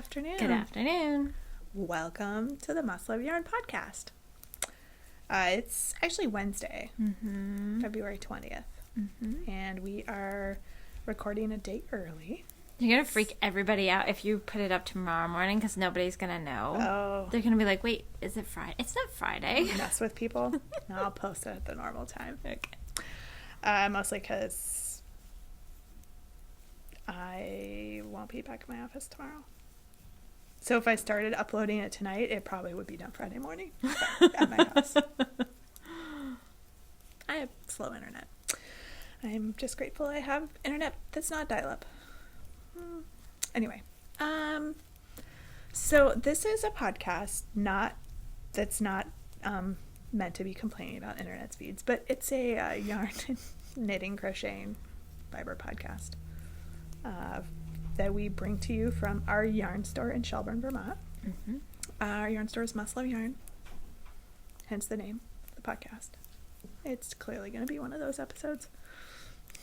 afternoon. Good afternoon. Welcome to the Must Love Yarn podcast. It's actually Wednesday, February 20th, and we are recording a day early. You're going to freak everybody out if you put it up tomorrow morning because nobody's going to know. Oh. They're going to be like, wait, is it Friday? It's not Friday. Mess with people? No, I'll post it at the normal time. Okay. Mostly because I won't be back in my office tomorrow. So if I started uploading it tonight, it probably would be done Friday morning at my house. I have slow internet. I'm just grateful I have internet that's not dial-up. Anyway, so this is a podcast that's not meant to be complaining about internet speeds, but it's a yarn knitting, crocheting, fiber podcast that we bring to you from our yarn store in Shelburne, Vermont. Our yarn store is Must Love Yarn, hence the name of the podcast. It's clearly going to be one of those episodes.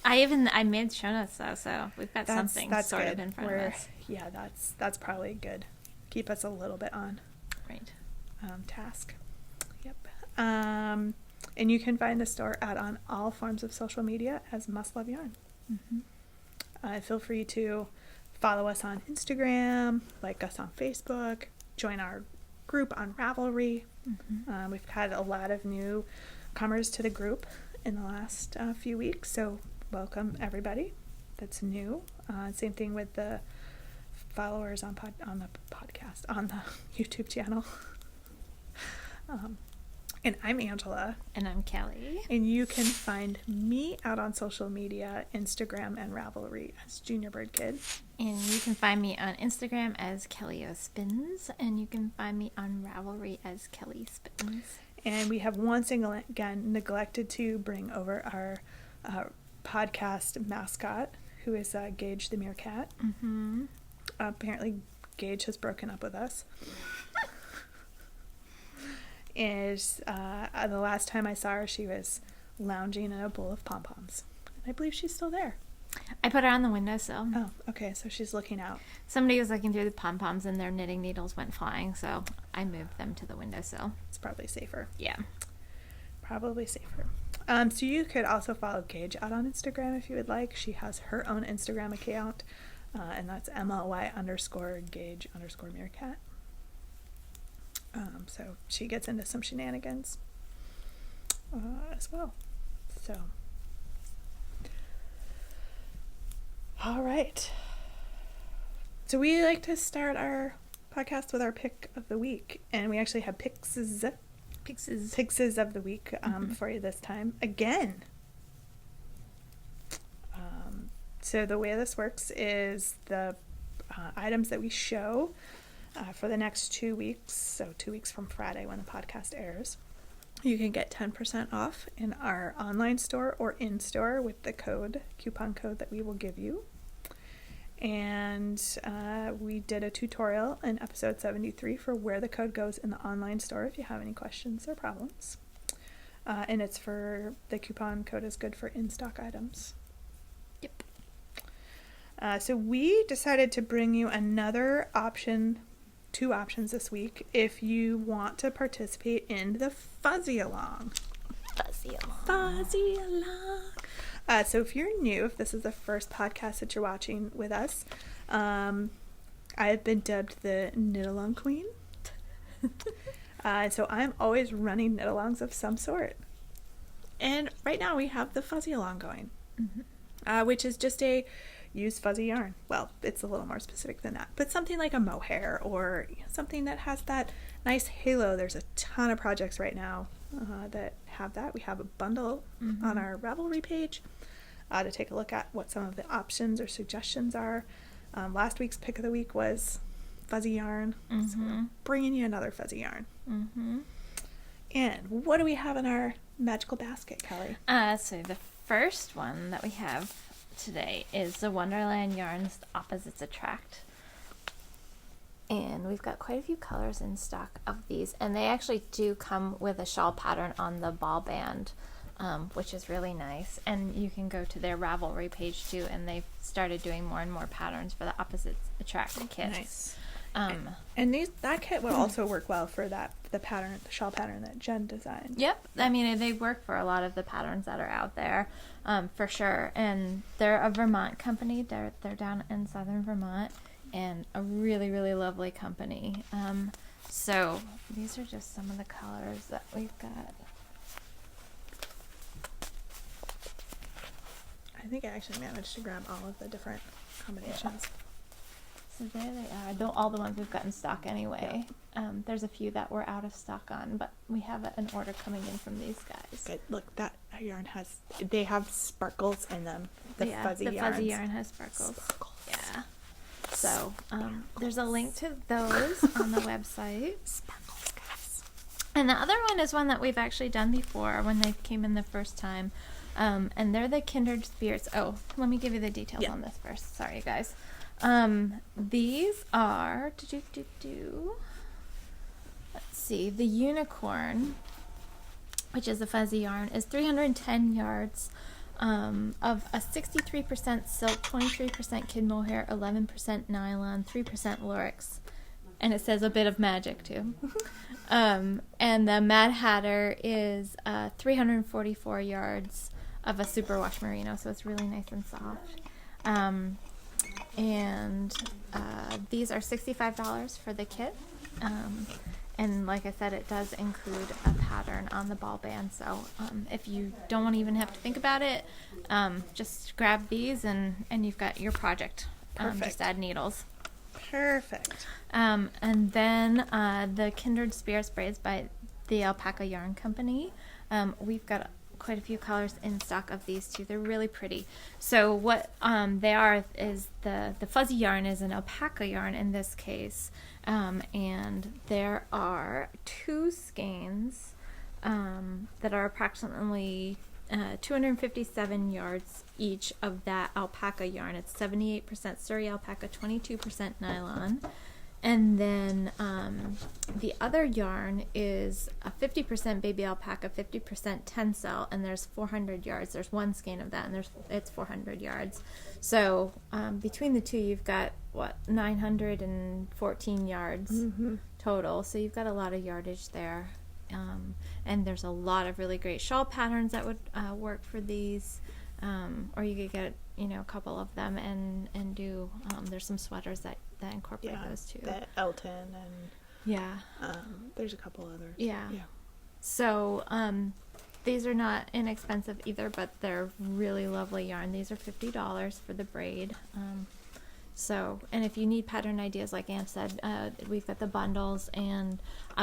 I made show notes though, so we've got something sorted in front of us. Yeah, that's probably good. Keep us a little bit on task. Yep. And you can find the store out on all forms of social media as Must Love Yarn. Feel free to follow us on Instagram, like us on Facebook, join our group on Ravelry. We've had a lot of newcomers to the group in the last few weeks, so welcome everybody that's new. Same thing with the followers on the podcast, on the YouTube channel. And I'm Angela. And I'm Kelly. And you can find me out on social media, Instagram and Ravelry as Junior Bird Kid. And you can find me on Instagram as Kelly O Spins, and you can find me on Ravelry as Kelly Spins. And we have once again neglected to bring over our podcast mascot, who is Gage the meerkat. Apparently Gage has broken up with us. The last time I saw her, she was lounging in a bowl of pom-poms. I believe she's still there. I put her on the windowsill. Oh, okay, so she's looking out. Somebody was looking through the pom-poms and their knitting needles went flying, so I moved them to the windowsill. It's probably safer. Yeah. Probably safer. So you could also follow Gage out on Instagram if you would like. She has her own Instagram account, and that's MLY_Gage_meerkat. So she gets into some shenanigans as well. So, all right. So we like to start our podcast with our pick of the week, and we actually have picks of the week for you this time again. So the way this works is the items that we show for the next 2 weeks, so 2 weeks from Friday when the podcast airs, you can get 10% off in our online store or in-store with the coupon code that we will give you. And we did a tutorial in episode 73 for where the code goes in the online store if you have any questions or problems. And it's for, the coupon code is good for in-stock items. Yep. So we decided to bring you another option, 2 options this week if you want to participate in the Fuzzy Along. Fuzzy Along. So if you're new, if this is the first podcast that you're watching with us, I've been dubbed the Knit-Along Queen. So I'm always running knit-alongs of some sort. And right now we have the Fuzzy Along going, which is just a used fuzzy yarn. Well, it's a little more specific than that, but something like a mohair or something that has that nice halo. There's a ton of projects right now that have that. We have a bundle on our Ravelry page to take a look at what some of the options or suggestions are. Last week's pick of the week was fuzzy yarn, so we're bringing you another fuzzy yarn. And what do we have in our magical basket, Kelly? So the first one that we have today is the Wonderland Yarns Opposites Attract. And we've got quite a few colors in stock of these, and they actually do come with a shawl pattern on the ball band, which is really nice. And you can go to their Ravelry page too, and they've started doing more and more patterns for the Opposites Attract kits. Nice. And that kit would also work well for the shawl pattern that Jen designed. Yep. I mean, they work for a lot of the patterns that are out there, for sure. And they're a Vermont company. They're down in southern Vermont, and a really, really lovely company. So these are just some of the colors that we've got. I think I actually managed to grab all of the different combinations. Yeah. So there they are. All the ones we've got in stock anyway. Yeah. There's a few that we're out of stock on, but we have an order coming in from these guys. Good. Look, that yarn they have sparkles in them. The fuzzy yarn has sparkles. Yeah. So there's a link to those on the website. Sparkles, guys. And the other one is one that we've actually done before when they came in the first time. And they're the Kindred Spirits. Oh, let me give you the details on this first. Sorry, guys. These are let's see, the Unicorn, which is a fuzzy yarn, is 310 yards of a 63% silk, 23% kid mohair, 11% nylon, 3% Lurex, and it says a bit of magic too. And the Mad Hatter is 344 yards of a superwash merino, so it's really nice and soft. And these are $65 for the kit. And like I said, it does include a pattern on the ball band. So if you don't want to even have to think about it, just grab these and you've got your project. Just add needles. Perfect. And then the Kindred Spirits braids by the Alpaca Yarn Company. We've got quite a few colors in stock of these too. They're really pretty. So what they are is the fuzzy yarn is an alpaca yarn in this case, and there are 2 skeins that are approximately 257 yards each of that alpaca yarn. It's 78% Surrey alpaca, 22% nylon. And then the other yarn is a 50% baby alpaca, 50% tencel, and there's 400 yards. There's 1 skein of that, and it's 400 yards. So between the two, you've got, 914 yards total. So you've got a lot of yardage there. And there's a lot of really great shawl patterns that would work for these. Or you could get, a couple of them and do, there's some sweaters that incorporate those too. The Elton and there's a couple others. Yeah. So these are not inexpensive either, but they're really lovely yarn. These are $50 for the braid. And if you need pattern ideas, like Anne said, we've got the bundles, and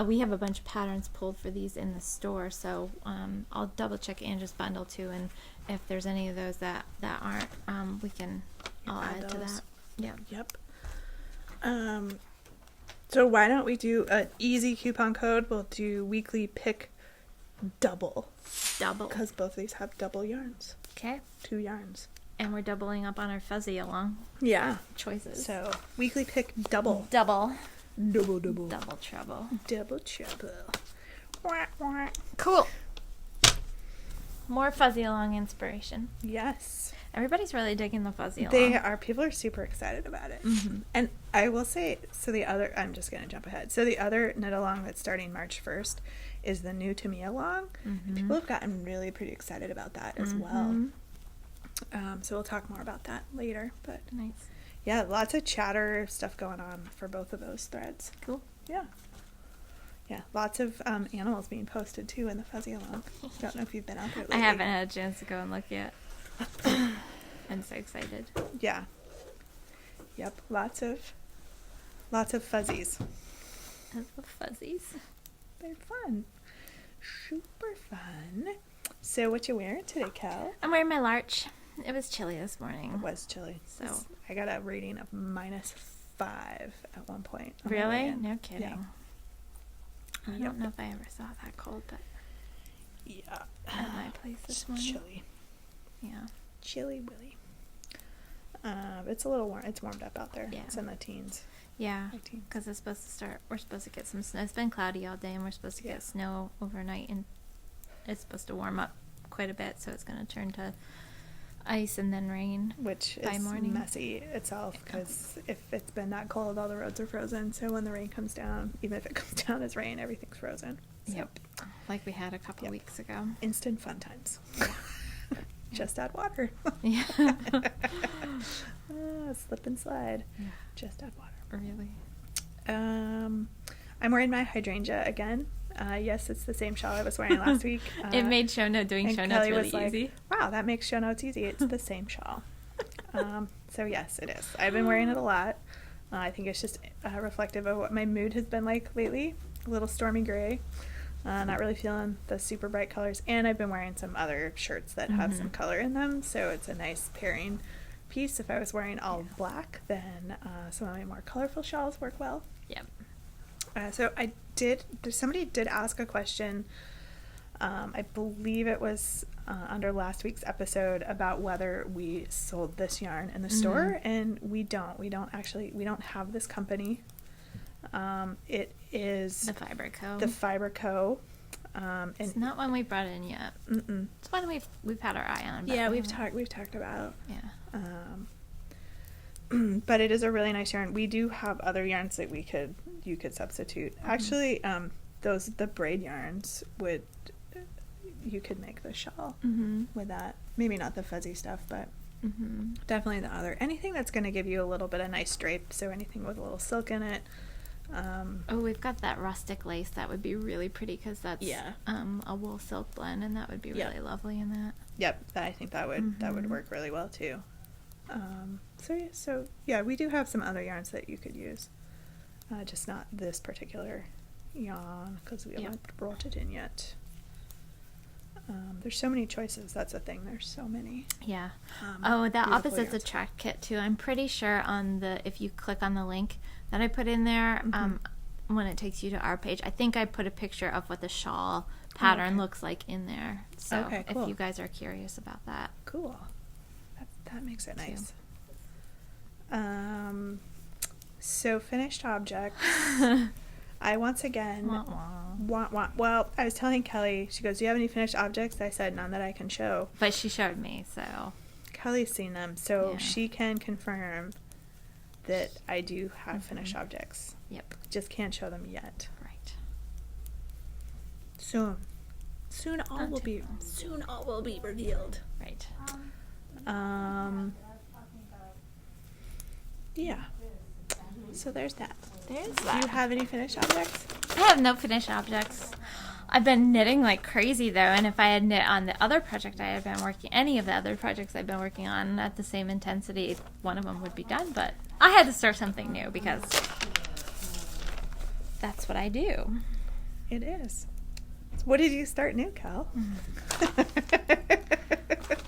we have a bunch of patterns pulled for these in the store. So I'll double check Andrew's bundle too, and if there's any of those that aren't, I'll add to that. Yeah. Yep. So why don't we do an easy coupon code? We'll do weekly pick double. Because both of these have double yarns. Okay. 2 yarns. And we're doubling up on our fuzzy along. Yeah. Choices. So weekly pick double. Double. Double. Double trouble. Double trouble. Wah, wah. Cool. More fuzzy along inspiration. Yes. Everybody's really digging the fuzzy along. They are. People are super excited about it. Mm-hmm. And I will say, I'm just going to jump ahead. So the other knit along that's starting March 1st is the New to Me along. Mm-hmm. And people have gotten really pretty excited about that as well. So we'll talk more about that later. But nice. Yeah, lots of chatter stuff going on for both of those threads. Cool. Yeah. Yeah, lots of animals being posted too in the fuzzy along. Don't know if you've been out there lately. I haven't had a chance to go and look yet. I'm so excited. Yeah. Yep, lots of fuzzies. I love fuzzies. They're fun. Super fun. So what you wearing today, Cal? I'm wearing my larch. It was chilly this morning. It was chilly. So I got a rating of -5 at one point. Really? No kidding. Yeah. I don't know if I ever saw that cold, but yeah, at my place this morning. Chilly. Yeah. Chilly willy. It's a little warm. It's warmed up out there. Yeah. It's in the teens. Yeah, because it's supposed to start. We're supposed to get some snow. It's been cloudy all day, and we're supposed to get snow overnight, and it's supposed to warm up quite a bit. So it's going to turn to ice and then rain. Which by is morning. messy itself, because if it's been that cold, all the roads are frozen. So when the rain comes down, even if it comes down as rain, everything's frozen. So, Yep. Like we had a couple weeks ago. instant fun times. Just add water. Yeah. Slip and slide. Yeah. Just add water. Really. I'm wearing my hydrangea again. Yes, it's the same shawl I was wearing last week. It made show notes Kelly really was like, easy. wow, that makes show notes easy. It's the same shawl. So yes, it is. I've been wearing it a lot. I think it's just reflective of what my mood has been like lately. A little stormy gray. Not really feeling the super bright colors. And I've been wearing some other shirts that have some color in them. So it's a nice pairing piece. If I was wearing all black, then some of my more colorful shawls work well. Yep. So somebody did ask a question, I believe it was under last week's episode, about whether we sold this yarn in the store, and we don't have this company. It is The Fiber Co. The Fiber Co. And It's not one we brought in yet. It's one we've had our eye on. But yeah, we've talked about. Yeah. But it is a really nice yarn. We do have other yarns that you could substitute. Actually, the braid yarns you could make the shawl with that. Maybe not the fuzzy stuff, but definitely the other. Anything that's going to give you a little bit of nice drape. So anything with a little silk in it. We've got that rustic lace that would be really pretty, because that's a wool silk blend, and that would be really lovely in that. Yep, I think that would work really well too. So we do have some other yarns that you could use, just not this particular yarn, because we haven't brought it in yet. There's so many choices. That's the thing. There's so many. Yeah. The Opposites Attract kit too. I'm pretty sure if you click on the link that I put in there, when it takes you to our page, I think I put a picture of what the shawl pattern looks like in there. So cool. If you guys are curious about that. Cool. That makes it nice. So finished objects. I once again well, I was telling Kelly, she goes, do you have any finished objects? I said, none that I can show. But she showed me, so Kelly's seen them, so she can confirm that I do have finished objects. Yep. Just can't show them yet. Right. Soon all will be revealed. Right. Yeah. So there's that. There's Do that. you have any finished objects? I have no finished objects. I've been knitting like crazy though, and if I had knit on the other project any of the other projects I've been working on at the same intensity, one of them would be done, but I had to start something new because that's what I do. It is. What did you start new, Cal?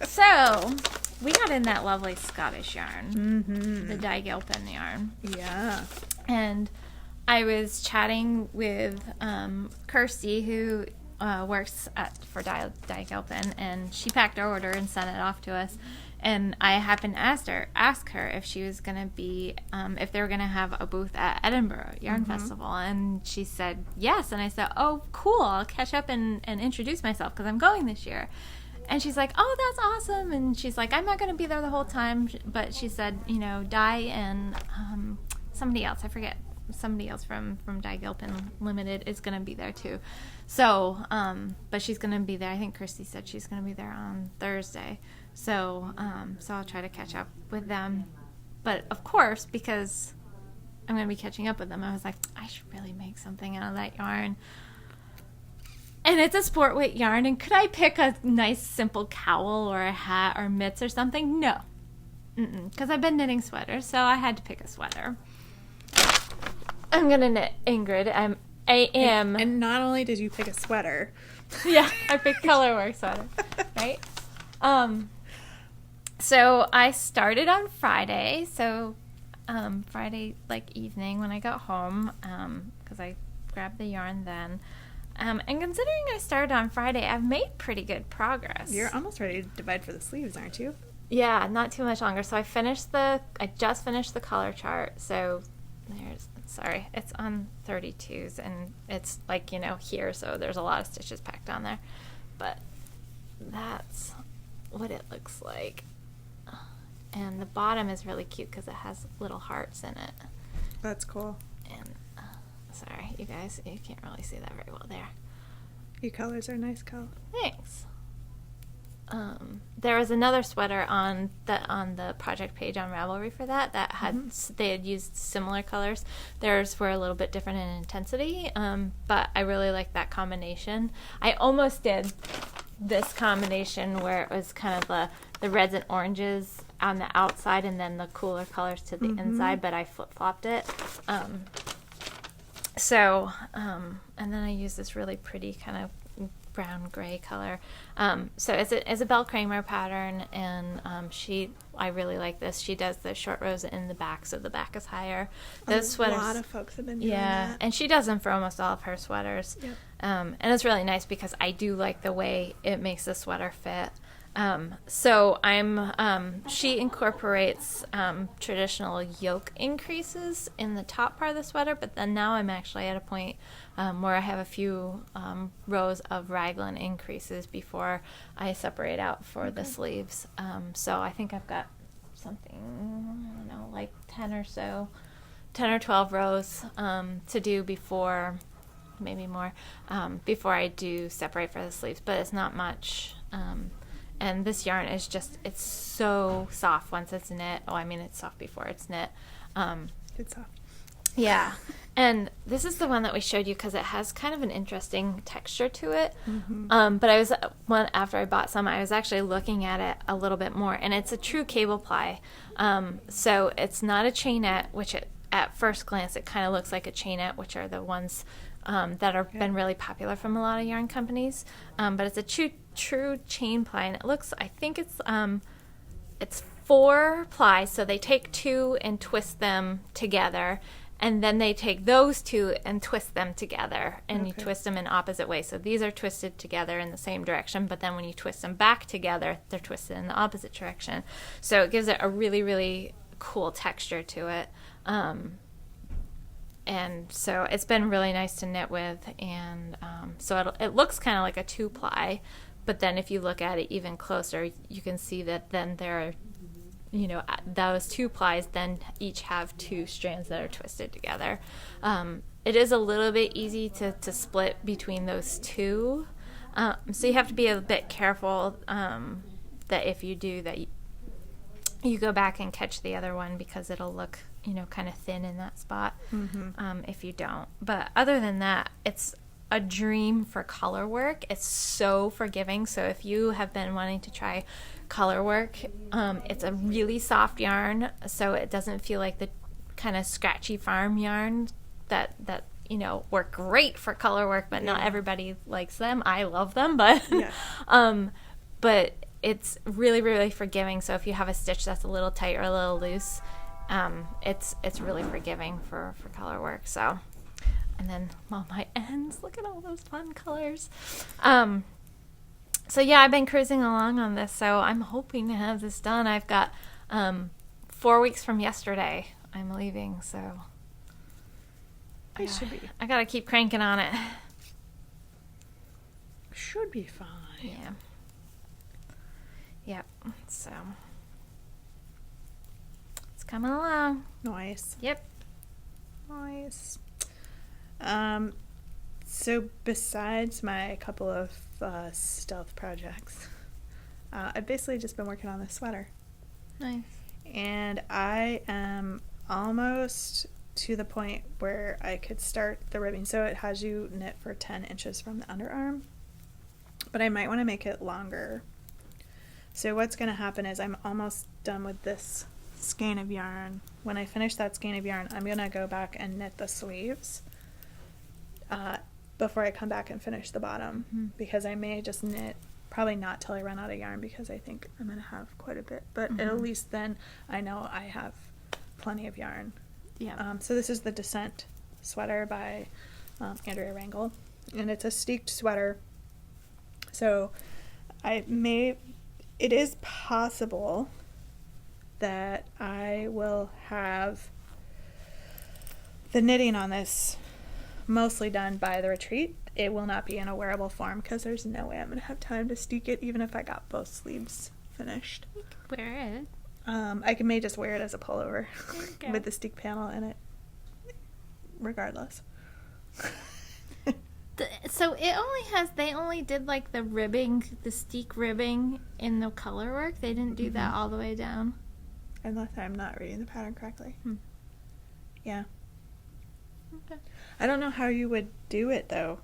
So, we got in that lovely Scottish yarn, the Dye-Gilpin yarn. Yeah. And I was chatting with Kirsty, who works for Dye-Gilpin, and she packed our order and sent it off to us. And I happened to ask her if she was going to be, if they were going to have a booth at Edinburgh Yarn Festival. And she said yes. And I said, oh, cool. I'll catch up and introduce myself because I'm going this year. And she's like, oh, that's awesome. And she's like, I'm not going to be there the whole time. But she said, Dye and somebody else, I forget, somebody else from Dye-Gilpin Limited is going to be there too. So, but she's going to be there. I think Kirsty said she's going to be there on Thursday. So I'll try to catch up with them. But of course, because I'm going to be catching up with them, I was like, I should really make something out of that yarn. And it's a sport weight yarn, and could I pick a nice simple cowl or a hat or mitts or something? No. Because I've been knitting sweaters, so I had to pick a sweater. I'm going to knit Ingrid. I am. And not only did you pick a sweater. Yeah, I picked colorwork sweater, right? So I started on Friday. So Friday, evening when I got home, because I grabbed the yarn then. And considering I started on Friday, I've made pretty good progress. You're almost ready to divide for the sleeves, aren't you? Yeah, not too much longer. So I just finished the color chart. So it's on 32s, and it's here, so there's a lot of stitches packed on there. But that's what it looks like. And the bottom is really cute because it has little hearts in it. That's cool. And sorry, you guys, you can't really see that very well there. Your colors are nice color. Thanks. There was another sweater on the project page on Ravelry for that had they had used similar colors. Theirs were a little bit different in intensity, but I really liked that combination. I almost did this combination where it was kind of the reds and oranges on the outside and then the cooler colors to the inside, but I flip-flopped it. And then I used this really pretty kind of brown gray color. So it's a Belle Kramer pattern, and I really like this. She does the short rows in the back, so the back is higher. Those sweaters, a lot of folks have been doing that. and she does them for almost all of her sweaters. Yep. And it's really nice because I do like the way it makes the sweater fit. So she incorporates traditional yoke increases in the top part of the sweater, but then now I'm actually at a point where I have a few rows of raglan increases before I separate out for the sleeves. So I think I've got something, I don't know, like 10 or 12 rows to do before, maybe more, before I do separate for the sleeves, but it's not much. And this yarn is it's so soft once it's knit. Oh, I mean, it's soft before it's knit. It's soft. Yeah. And this is the one that we showed you because it has kind of an interesting texture to it. But after I bought some, I was actually looking at it a little bit more. And it's a true cable ply. So it's not a chainette, which at first glance, it kind of looks like a chainette, which are the ones that have been really popular from a lot of yarn companies. But it's a true chain ply, and it looks, I think it's 4 plies, so they take 2 and twist them together, and then they take those 2 and twist them together, and you twist them in opposite ways. So these are twisted together in the same direction, but then when you twist them back together, they're twisted in the opposite direction. So it gives it a really, really cool texture to it. And so it's been really nice to knit with, and so it looks kind of like a 2-ply, but then if you look at it even closer, you can see that then there are, those 2 plies then each have 2 strands that are twisted together. It is a little bit easy to split between those 2, so you have to be a bit careful that if you do that, you go back and catch the other one because it'll look kind of thin in that spot if you don't. But other than that, it's a dream for color work. It's so forgiving. So if you have been wanting to try color work, it's a really soft yarn, so it doesn't feel like the kind of scratchy farm yarn that work great for color work, but not everybody likes them. I love them, but but it's really, really forgiving. So if you have a stitch that's a little tight or a little loose, it's really forgiving for color work. So, and then my ends, look at all those fun colors. So yeah, I've been cruising along on this, so I'm hoping to have this done. I've got 4 weeks from yesterday I'm leaving, so I gotta keep cranking on it. Should be fine. Yeah. Yep. So it's coming along. Nice. Yep. Nice. So besides my couple of stealth projects, I've basically just been working on this sweater. Nice. And I am almost to the point where I could start the ribbing. So it has you knit for 10 inches from the underarm, but I might want to make it longer. So what's going to happen is I'm almost done with this skein of yarn. When I finish that skein of yarn, I'm going to go back and knit the sleeves before I come back and finish the bottom, because I may just knit, probably not till I run out of yarn, because I think I'm going to have quite a bit, but at least then I know I have plenty of yarn. Yeah. So this is the Descent sweater by Andrea Rangel, and it's a steeked sweater. So it is possible that I will have the knitting on this mostly done by the retreat. It will not be in a wearable form because there's no way I'm going to have time to steek it, even if I got both sleeves finished. You can wear it. I may just wear it as a pullover Okay. with the Steek panel in it, regardless. So they only did like the ribbing, the Steek ribbing in the color work. They didn't do that all the way down. Unless I'm not reading the pattern correctly. Yeah. Okay. I don't know how you would do it, though.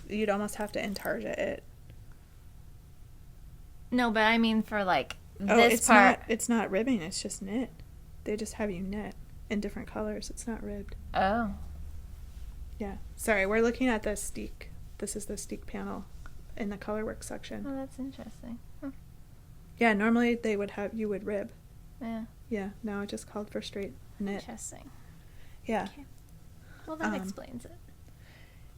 You'd almost have to in-target it. No, but I mean for like Oh, this part. it's not ribbing, it's just knit. They just have you knit in different colors. It's not ribbed. Oh. Yeah. Sorry, we're looking at the Steek. This is the Steek panel in the colorwork section. Oh, that's interesting. Yeah, normally you would rib. Yeah. Yeah, now it just called for straight knit. Interesting. Yeah. Okay. Well, that explains it.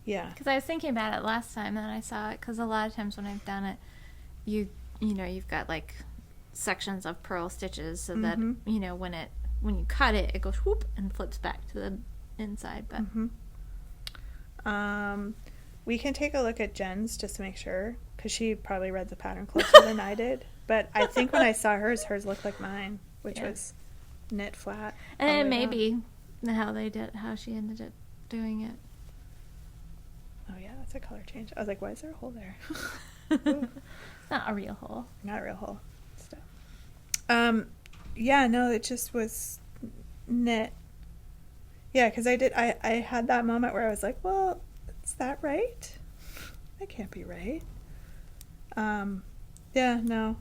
Yeah. Because I was thinking about it last time that I saw it. Because a lot of times when I've done it, you know, you've got like sections of purl stitches, so that you know when you cut it, it goes whoop and flips back to the inside. But we can take a look at Jen's just to make sure, because she probably read the pattern closer than I did. But I think when I saw hers looked like mine, which was knit flat. And it may be how she ended up doing it. Oh yeah, that's a color change. I was like, why is there a hole there? It's not a real hole. Not a real hole. Stuff. Yeah, no, it just was knit. Yeah, because I had that moment where I was like, well, is that right? That can't be right. Yeah, no.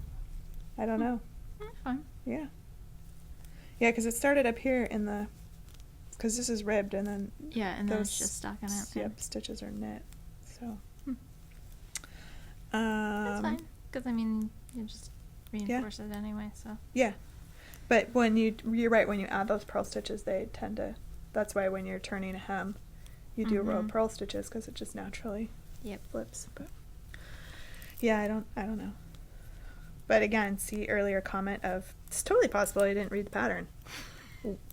I don't know. That's fine. Yeah. Yeah, because it started up here because this is ribbed, and then Yeah, and then it's just stuck in it. Yep, stitches are knit. So. That's fine. Because, I mean, you just reinforce it anyway, so. Yeah. But when you're right, when you add those purl stitches, they tend to, that's why when you're turning a hem, you do a row of purl stitches, because it just naturally flips. But yeah, I don't know. But again, see earlier comment of, it's totally possible I didn't read the pattern.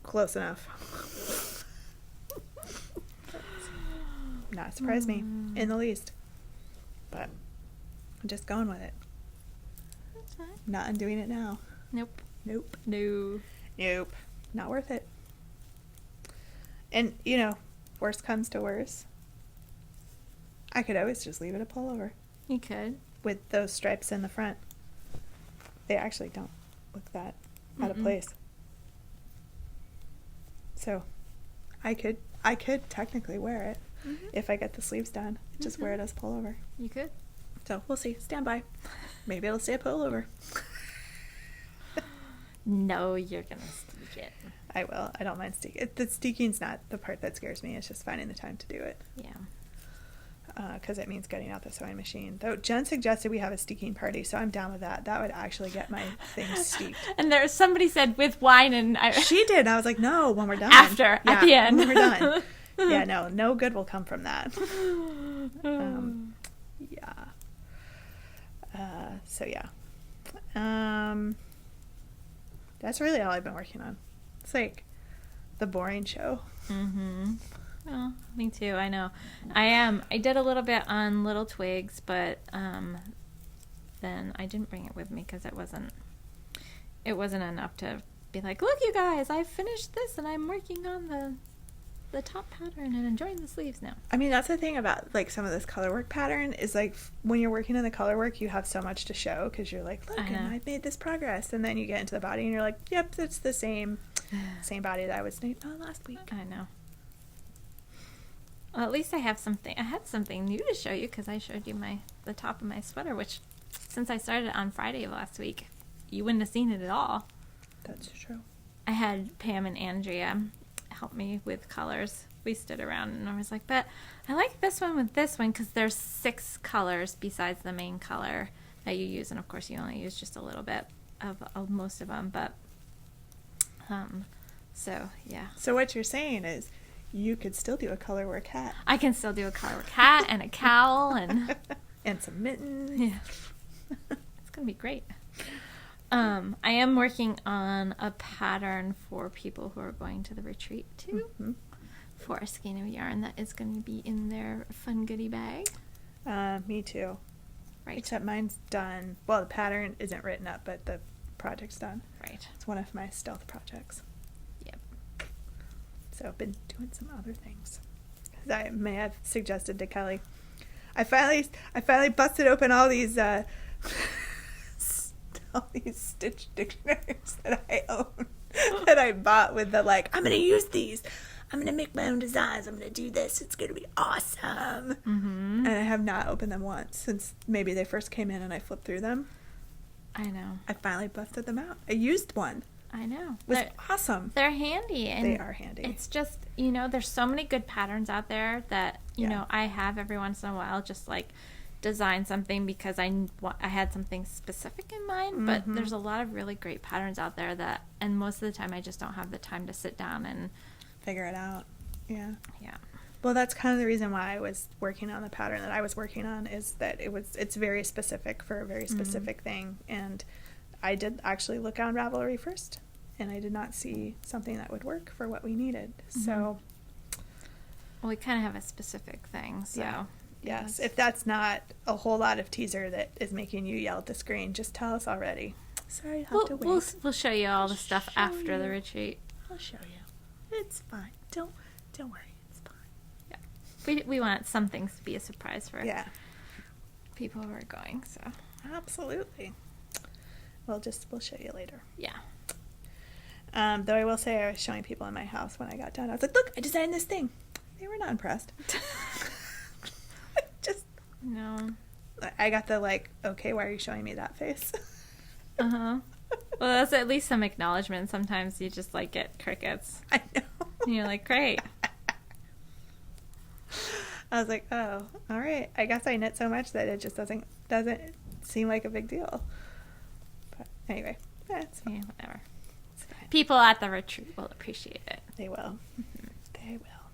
Close enough. Not surprised me in the least. But I'm just going with it. That's fine. Not undoing it now. Nope. Nope. No. Nope. Not worth it. And, you know, worst comes to worst, I could always just leave it a pullover. You could. With those stripes in the front. They actually don't look that out of place. So, I could technically wear it if I get the sleeves done. Just wear it as a pullover. You could. So, we'll see. Stand by. Maybe it'll stay a pullover. No, you're going to steek it. I will. I don't mind steeking. The steeking's not the part that scares me. It's just finding the time to do it. Yeah. Because it means getting out the sewing machine. Though Jen suggested we have a steeking party, so I'm down with that. That would actually get my things steeked. And somebody said with wine, and she did. I was like, no, when we're done. After, at the end. When we're done. Yeah, no good will come from that. Yeah. So yeah. That's really all I've been working on. It's like the boring show. Oh, me too. I know. I did a little bit on Little Twigs, but then I didn't bring it with me because it wasn't enough to be like, look, you guys, I finished this and I'm working on the top pattern and enjoying the sleeves now. I mean, that's the thing about like some of this colorwork pattern is like when you're working in the colorwork, you have so much to show because you're like, look, and I've made this progress, and then you get into the body and you're like, yep, it's the same body that I was knitting on last week. I know. Well, at least I had something new to show you because I showed you the top of my sweater, which since I started on Friday of last week, you wouldn't have seen it at all. That's true. I had Pam and Andrea help me with colors. We stood around and I was like, but I like this one with this one because there's 6 colors besides the main color that you use, and of course you only use just a little bit of most of them, but so yeah. So what you're saying is you could still do a colorwork hat. I can still do a colorwork hat and a cowl and and some mittens. Yeah. It's gonna be great. I am working on a pattern for people who are going to the retreat too, for a skein of yarn that is going to be in their fun goodie bag. Me too. Right. Except mine's done. Well, the pattern isn't written up, but the projects done. Right. It's one of my stealth projects. Yep. So I've been doing some other things. As I may have suggested to Kelly. I finally busted open all these Stitch dictionaries that I own. That I bought with the I'm going to use these. I'm going to make my own designs. I'm going to do this. It's going to be awesome. Mm-hmm. And I have not opened them once since maybe they first came in and I flipped through them. I know. I finally busted them out. I used one. I know. It was awesome. They're handy. And they are handy. It's just, there's so many good patterns out there that, you know, I have every once in a while just design something because I had something specific in mind, but there's a lot of really great patterns out there and most of the time I just don't have the time to sit down and figure it out. Yeah. Yeah. Well, that's kind of the reason why I was working on the pattern that I was working on, is that it's very specific for a very specific thing. And I did actually look on Ravelry first, and I did not see something that would work for what we needed. So, well, we kind of have a specific thing, so. Yeah. Yes, if that's not a whole lot of teaser that is making you yell at the screen, just tell us already. Sorry, I'll have to wait. We'll show you all the stuff after the retreat. I'll show you. It's fine. Don't worry. It's fine. Yeah, we want some things to be a surprise for people who are going. So absolutely. We'll show you later. Yeah. Though I will say I was showing people in my house when I got done. I was like, look, I designed this thing. They were not impressed. No. I got the okay, why are you showing me that face? Uh-huh. Well, that's at least some acknowledgement. Sometimes you just get crickets. I know. And you're like, great. I was like, oh, all right. I guess I knit so much that it just doesn't seem like a big deal. But anyway, it's fine. Yeah, whatever. It's fine. People at the retreat will appreciate it. They will. Mm-hmm. They will.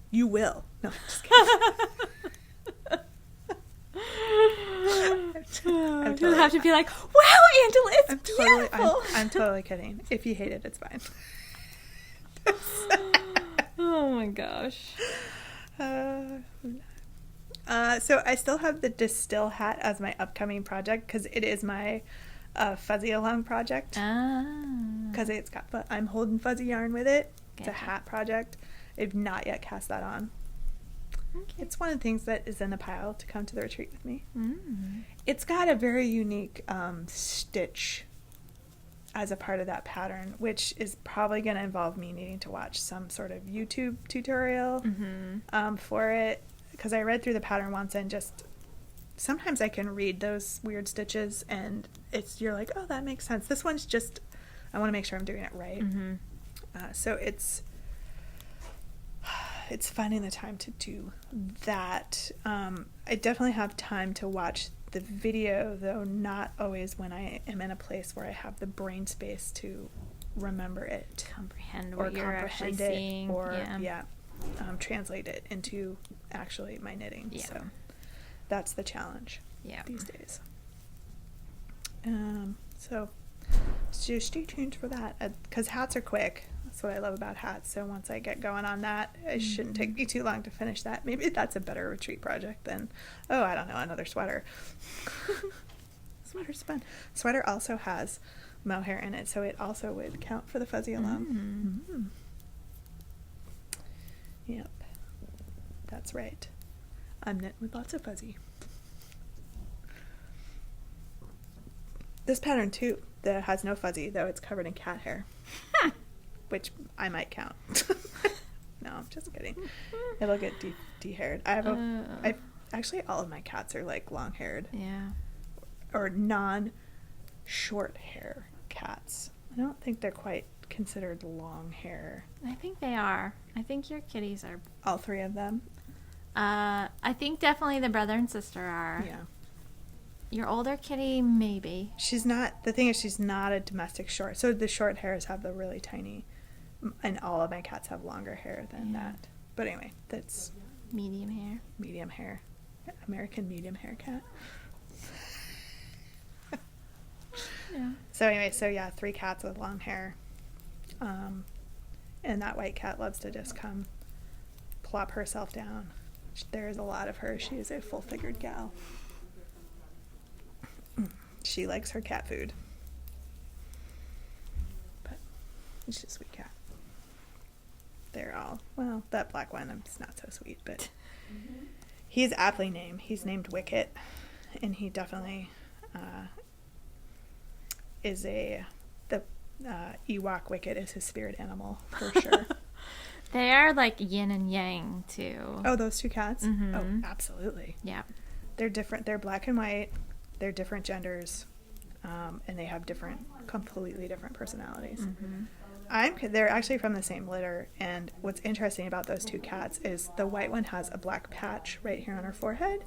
You will. No, just kidding. You'll have to be like, wow, Angela, it's beautiful. I'm totally kidding. If you hate it, it's fine. Oh my gosh. So I still have the Distill hat as my upcoming project because it is my fuzzy along project. Because I'm holding fuzzy yarn with it. It's a hat project. I've not yet cast that on. Okay. It's one of the things that is in the pile to come to the retreat with me. It's got a very unique stitch as a part of that pattern, which is probably going to involve me needing to watch some sort of YouTube tutorial for it, because I read through the pattern once and just sometimes I can read those weird stitches and you're like, oh, that makes sense. This one's just, I want to make sure I'm doing it right. So it's finding the time to do that. I definitely have time to watch the video, though not always when I am in a place where I have the brain space to remember it, comprehend what you're actually seeing, or translate it into actually my knitting. So that's the challenge these days. So stay tuned for that, because hats are quick. That's what I love about hats. So once I get going on that, it shouldn't take me too long to finish that. Maybe that's a better retreat project than, I don't know, another sweater. Sweater's fun. Sweater also has mohair in it, so it also would count for the fuzzy along. Yep, that's right. I'm knitting with lots of fuzzy. This pattern too, that has no fuzzy, though it's covered in cat hair. Which I might count. No, I'm just kidding. It'll get de-haired. Actually, all of my cats are long-haired. Yeah. Or non-short hair cats. I don't think they're quite considered long hair. I think they are. I think your kitties are. All three of them? I think definitely the brother and sister are. Yeah. Your older kitty, maybe. She's not a domestic short. So the short hairs have the really tiny, and all of my cats have longer hair than that. But anyway, that's medium hair. Medium hair. American medium hair cat. Yeah. So anyway, 3 cats with long hair. And that white cat loves to just come plop herself down. There's a lot of her. She is a full-figured gal. She likes her cat food. He's just a sweet cat. They're all, well, that black one is not so sweet, but he's aptly named. He's named Wicket, and he definitely is the Ewok Wicket is his spirit animal, for sure. They are like yin and yang, too. Oh, those two cats? Mm-hmm. Oh, absolutely. Yeah. They're different. They're black and white. They're different genders, and they have completely different personalities. They're actually from the same litter, and what's interesting about those two cats is the white one has a black patch right here on her forehead,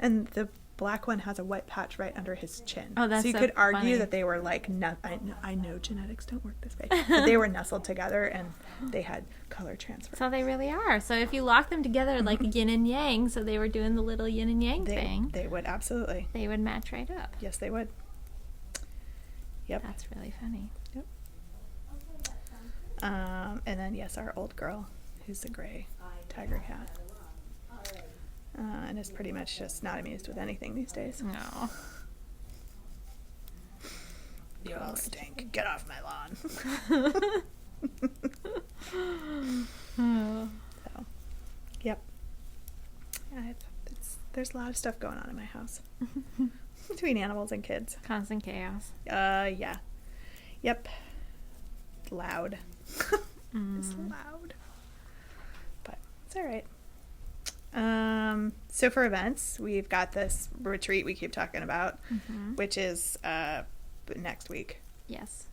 and the black one has a white patch right under his chin. Oh, that's so you so could argue funny. that they were like, I know genetics don't work this way, but they were nestled together, and they had color transfer. So they really are. So if you lock them together like yin and yang, so they were doing the little yin and yang thing. They would, absolutely. They would match right up. Yes, they would. Yep. That's really funny. Yep. And then, yes, our old girl, who's the gray tiger cat. And is pretty much just not amused with anything these days. No. You all stink. Get off my lawn. So, yep. There's a lot of stuff going on in my house. Between animals and kids. Constant chaos. Yeah. Yep. Loud. It's loud. But it's all right. So for events, we've got this retreat we keep talking about, which is next week. Yes.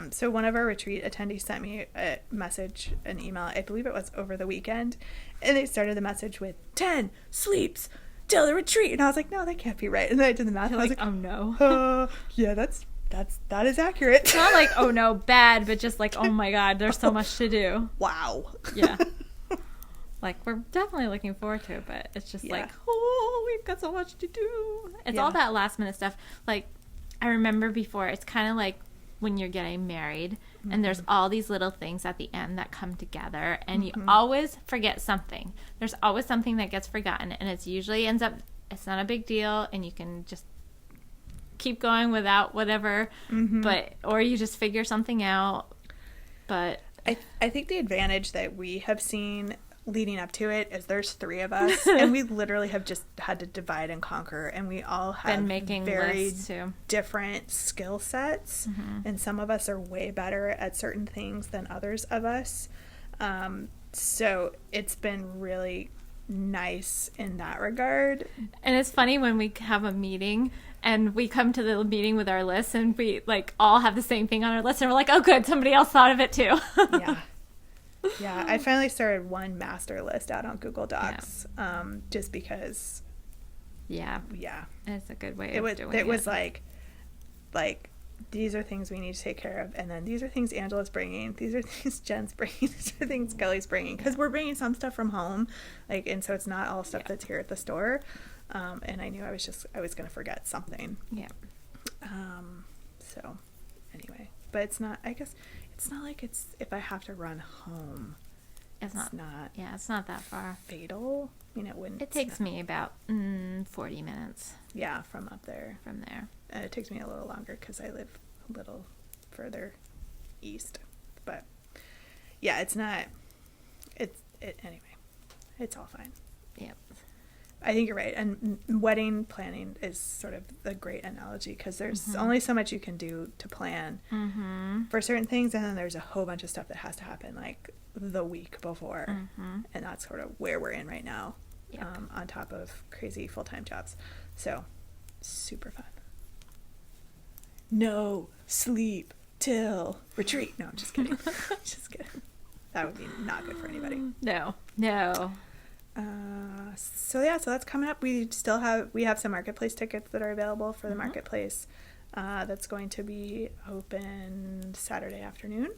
So one of our retreat attendees sent me a message, an email, I believe it was over the weekend, and they started the message with 10 sleeps till the retreat, and I was like, no, that can't be right. And then I did the math, and I was like, oh no. Yeah, that is accurate. It's not like, oh no, bad, but just like, oh my god, there's so much to do. Wow. Yeah. Like, we're definitely looking forward to it, but it's just like, oh, we've got so much to do. It's all that last minute stuff. Like, I remember before, it's kind of like when you're getting married, and there's all these little things at the end that come together, and you always forget something. There's always something that gets forgotten, and it usually ends up, it's not a big deal, and you can just keep going without whatever, but, or you just figure something out, but... I think the advantage that we have seen leading up to it is there's 3 of us, and we literally have just had to divide and conquer, and we all have been making very lists too. Different skill sets, and some of us are way better at certain things than others of us. So it's been really nice in that regard. And it's funny when we have a meeting and we come to the meeting with our list, and we like all have the same thing on our list, and we're like, oh good, somebody else thought of it too. Yeah, I finally started one master list out on Google Docs, just because. Yeah, it's a good way of doing it. It was like these are things we need to take care of, and then these are things Angela's bringing, these are things Jen's bringing, these are things Kelly's bringing, because we're bringing some stuff from home, like, and so it's not all stuff that's here at the store, and I knew I was going to forget something. Yeah. So, anyway, but it's not. I guess. It's not like it's if I have to run home. It's not. Yeah, it's not that far. Fatal. I mean, it wouldn't. It takes me about 40 minutes. Yeah, from up there. From there. It takes me a little longer because I live a little further east. But yeah, it's not. Anyway. It's all fine. Yep. I think you're right. And wedding planning is sort of a great analogy because there's only so much you can do to plan for certain things. And then there's a whole bunch of stuff that has to happen like the week before. And that's sort of where we're in right now, on top of crazy full-time jobs. So super fun. No sleep till retreat. No, I'm just kidding. Just kidding. That would be not good for anybody. No. So that's coming up. We have some marketplace tickets that are available for the marketplace. That's going to be open Saturday afternoon.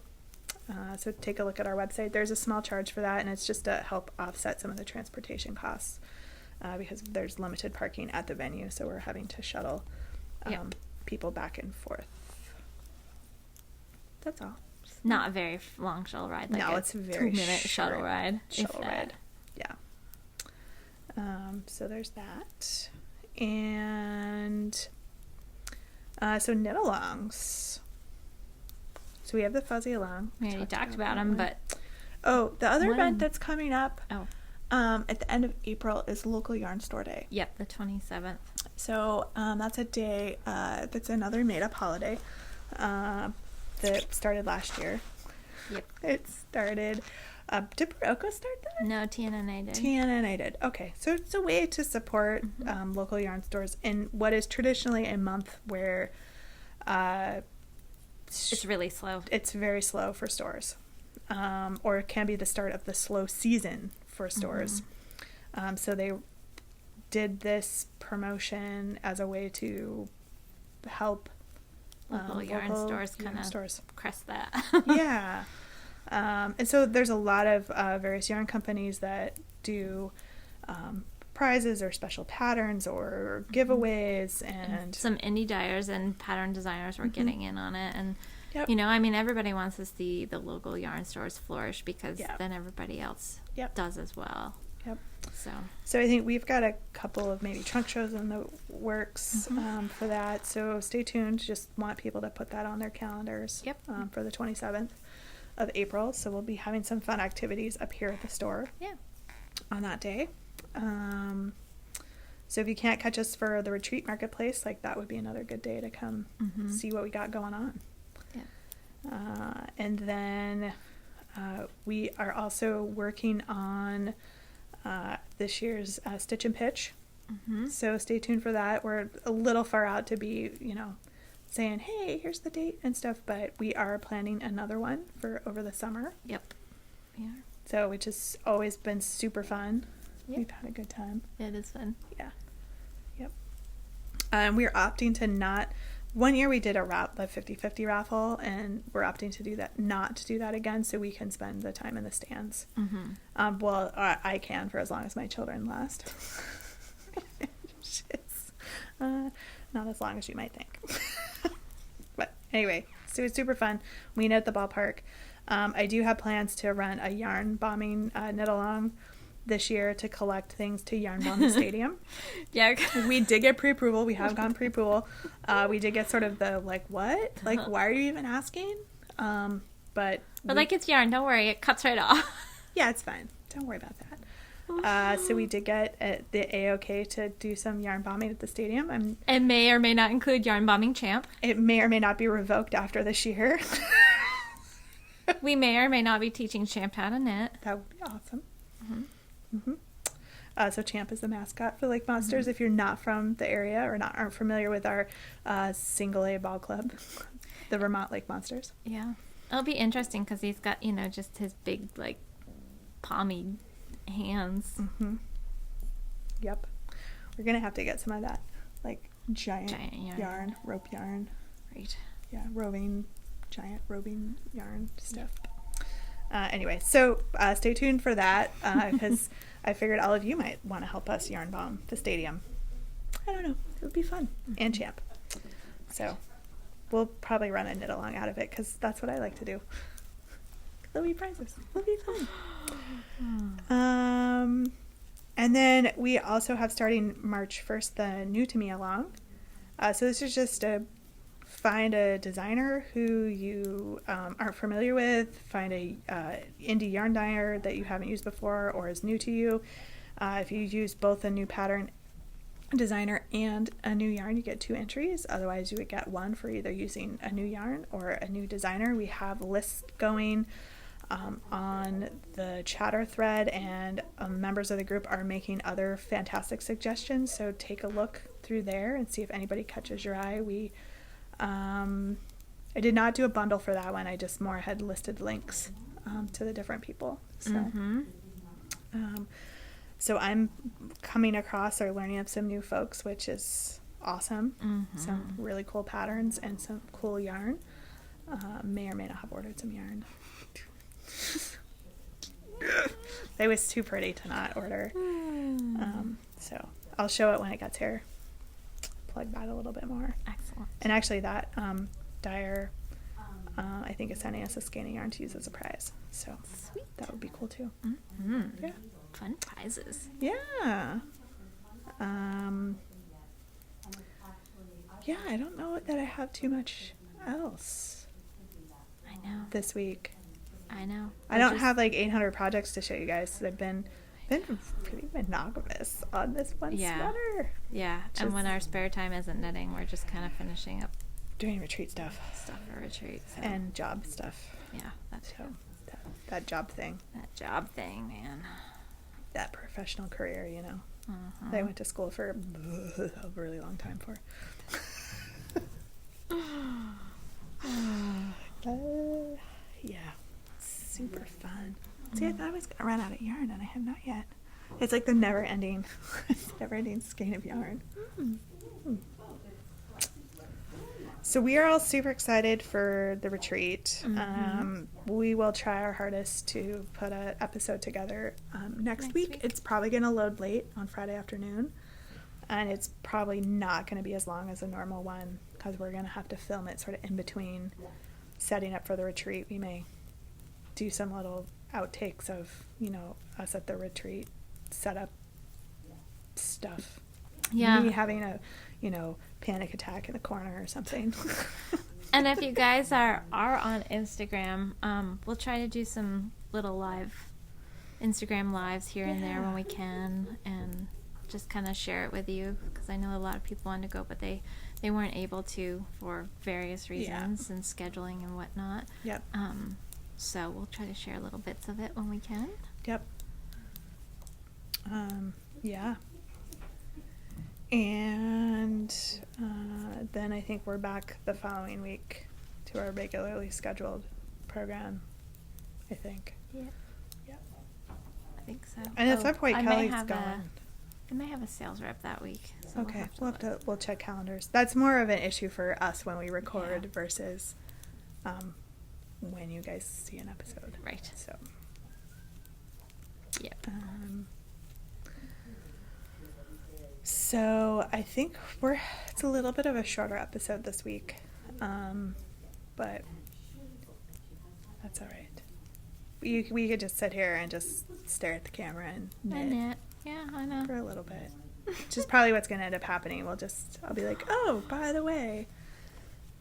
So take a look at our website. There's a small charge for that, and it's just to help offset some of the transportation costs because there's limited parking at the venue, so we're having to shuttle people back and forth. That's all. Not a very long shuttle ride. Like no, it's a very 2-minute shuttle ride. Shuttle ride. Yeah. So there's that. And so knit-alongs. So we have the Fuzzy Along. We already talked about them, but... Oh, the other event that's coming up at the end of April is Local Yarn Store Day. Yep, the 27th. So that's a day that's another made-up holiday that started last year. Yep. It started... did Barocco start that? No, TNNA did. TNNA did. Okay. So it's a way to support local yarn stores in what is traditionally a month where... it's really slow. It's very slow for stores. Or it can be the start of the slow season for stores. So they did this promotion as a way to help Local yarn stores kind of crest that. Yeah. And so there's a lot of various yarn companies that do prizes or special patterns or giveaways, and some indie dyers and pattern designers were getting in on it. And Yep. you know, I mean, everybody wants to see the local yarn stores flourish because then everybody else does as well. Yep. So I think we've got a couple of maybe trunk shows in the works for that. So stay tuned. Just want people to put that on their calendars for the 27th of April. So we'll be having some fun activities up here at the store on that day. So if you can't catch us for the retreat marketplace, like that would be another good day to come see what we got going on. And then we are also working on this year's Stitch and Pitch. So stay tuned for that. We're a little far out to be, saying, hey, here's the date and stuff, but we are planning another one for over the summer. Yep. Yeah. So, which has always been super fun. Yep. We've had a good time. It is fun. Yeah. Yep. We're opting to not... One year we did the 50-50 raffle, and we're opting to not to do that again, so we can spend the time in the stands. Well, I can for as long as my children last. It's not as long as you might think. But anyway, so it's super fun. We know at the ballpark. I do have plans to run a yarn bombing knit along this year to collect things to yarn bomb the stadium. We did get pre-approval. We have gone pre-approval. We did get sort of the what? Like, why are you even asking? But it's yarn. Don't worry, it cuts right off. Yeah, it's fine. Don't worry about that. So we did get the A-OK to do some yarn bombing at the stadium. It may or may not include yarn bombing champ. It may or may not be revoked after this year. We may or may not be teaching Champ how to knit. That would be awesome. So Champ is the mascot for Lake Monsters. If you're not from the area or aren't familiar with our single A ball club, the Vermont Lake Monsters. Yeah, it'll be interesting because he's got just his big palmy hands. Yep, we're gonna have to get some of that giant yarn, rope yarn. Right. Yeah, giant roving yarn stuff. Anyway, so stay tuned for that because I figured all of you might want to help us yarn bomb the stadium. I don't know. It would be fun. And Champ. So we'll probably run a knit along out of it because that's what I like to do. There'll be prizes. It'll be fun. And then we also have starting March 1st the New to Me along. So this is just find a designer who you aren't familiar with, find a indie yarn dyer that you haven't used before or is new to you. If you use both a new pattern designer and a new yarn, you get 2 entries. Otherwise, you would get 1 for either using a new yarn or a new designer. We have lists going on the chatter thread, and members of the group are making other fantastic suggestions. So take a look through there and see if anybody catches your eye. I did not do a bundle for that one. I just more had listed links to the different people. So, so I'm coming across or learning of some new folks, which is awesome. Some really cool patterns and some cool yarn. May or may not have ordered some yarn. It was too pretty to not order. So I'll show it when it gets here. Plug that a little bit more. Excellent. And actually that dyer I think is sending us a scanning yarn to use as a prize. So Sweet. That would be cool too. Yeah. Fun prizes. Yeah. Yeah, I don't know that I have too much else. I know. this week. I know. I don't have like 800 projects to show you guys. So I've been pretty monogamous on this one sweater. Yeah, and when our spare time isn't knitting, we're just kind of finishing up doing retreat stuff for retreat. So. And job stuff. Yeah, that's so that job thing. That job thing, man. That professional career, you know. That I went to school for a really long time for. Yeah, super fun. See, I thought I was gonna run out of yarn, and I have not yet. It's like the never-ending skein of yarn. So we are all super excited for the retreat. We will try our hardest to put an episode together next week. It's probably going to load late on Friday afternoon, and it's probably not going to be as long as a normal one because we're going to have to film it sort of in between setting up for the retreat. We may do some little outtakes of, you know, us at the retreat setup stuff. Yeah. Me having a, you know, panic attack in the corner or something. And if you guys are on Instagram, we'll try to do some little Instagram lives here and there when we can, and just kind of share it with you, because I know a lot of people wanted to go, but they weren't able to for various reasons and scheduling and whatnot. Yep. So we'll try to share little bits of it when we can. Yep. Yeah. And then I think we're back the following week to our regularly scheduled program, I think. Yeah. Yeah. I think so. And at some point, Kelly's gone. I may have a sales rep that week. So okay, we'll check calendars. That's more of an issue for us when we record versus when you guys see an episode. Right. So. Yep. So I think it's a little bit of a shorter episode this week, but that's all right. We could just sit here and just stare at the camera and knit. Yeah, I know. For a little bit. Which is probably what's going to end up happening. I'll be like, oh, by the way,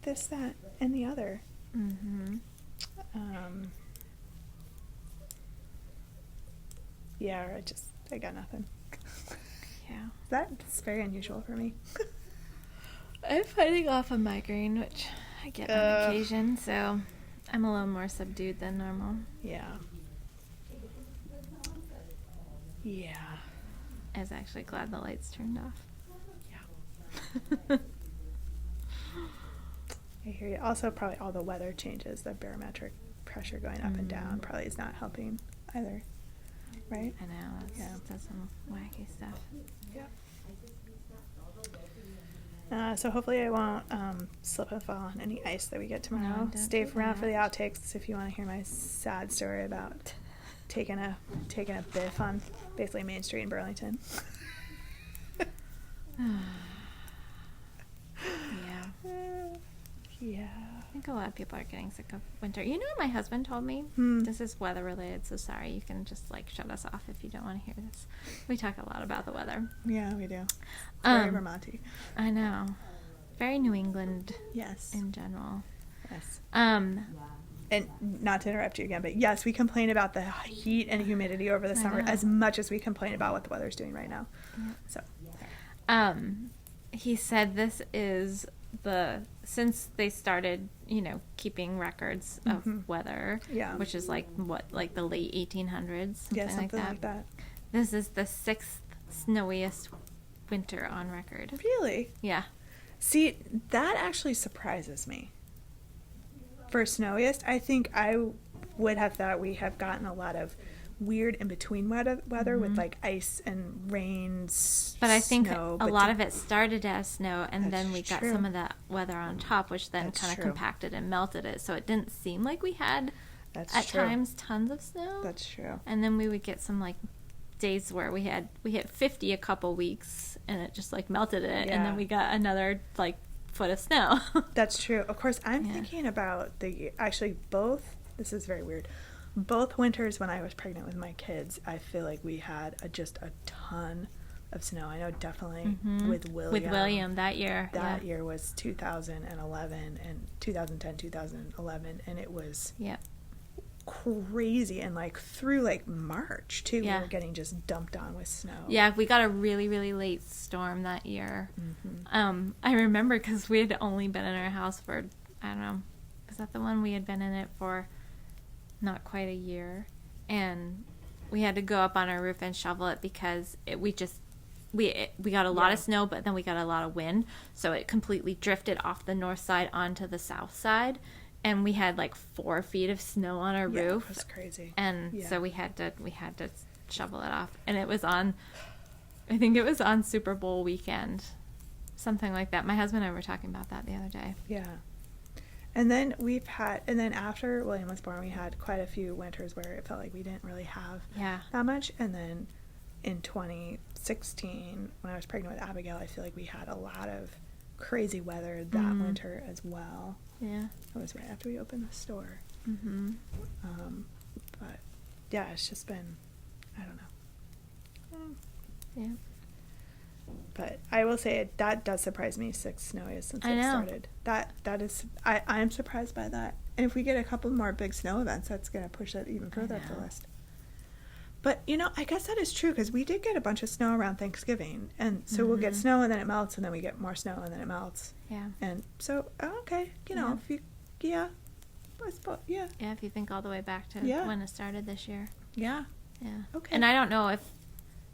this, that, and the other. Mm-hmm. Yeah, or I got nothing. Yeah. That's very unusual for me. I'm fighting off a migraine, which I get on occasion, so I'm a little more subdued than normal. Yeah. Yeah. I was actually glad the lights turned off. Yeah. I hear you. Also, probably all the weather changes, the barometric pressure going up and down probably is not helping either. Right? I know. That's some wacky stuff. Yeah. So hopefully I won't slip and fall on any ice that we get tomorrow. No, stay around for the outtakes if you want to hear my sad story about taking a biff on basically Main Street in Burlington. Yeah. I think a lot of people are getting sick of winter. You know what my husband told me? This is weather related, so sorry. You can just shut us off if you don't want to hear this. We talk a lot about the weather. Yeah, we do. Very Vermonty. I know. Very New England. Yes. In general. Yes. And not to interrupt you again, but yes, we complain about the heat and humidity over the summer as much as we complain about what the weather's doing right now. Yeah. So. He said this is since they started, keeping records of weather, which is the late 1800s, something like that. This is the 6th snowiest winter on record. Really? Yeah. See, that actually surprises me. For snowiest, I think I would have thought we have gotten a lot of weird in-between weather with ice and rain, but I think snow, a lot of it started as snow, and then we got true. some of that weather on top, which then kind of compacted and melted it, so it didn't seem like we had times tons of snow. That's true. And then we would get some days where we hit 50 a couple weeks, and it just melted it, and then we got another foot of snow. That's true. Of course, I'm thinking about both. This is very weird. Both winters when I was pregnant with my kids, I feel like we had just a ton of snow. I know definitely with William. With William that year. That year was 2011 and 2010, 2011, and it was crazy. And like through like March too, we were getting just dumped on with snow. Yeah, we got a really, really late storm that year. I remember because we had only been in our house for, I don't know, was that the one we had been in it for not quite a year? And we had to go up on our roof and shovel it because we got a lot of snow, but then we got a lot of wind, so it completely drifted off the north side onto the south side, and we had like 4 feet of snow on our roof. That's crazy. And so we had to shovel it off, and it was on, I think it was on Super Bowl weekend, something like that. My husband and I were talking about that the other day. Yeah. And then after William was born, we had quite a few winters where it felt like we didn't really have that much. And then in 2016, when I was pregnant with Abigail, I feel like we had a lot of crazy weather that winter as well. Yeah. It was right after we opened the store. But yeah, it's just been, I don't know. Yeah. But I will say that does surprise me, 6 snowiest since it started. That is, I'm surprised by that. And if we get a couple more big snow events, that's going to push that even further up the list. But, I guess that is true, because we did get a bunch of snow around Thanksgiving. And so we'll get snow, and then it melts, and then we get more snow, and then it melts. Yeah. And so, okay, if you, I suppose, yeah, if you think all the way back to when it started this year. Yeah. Yeah. Okay. And I don't know if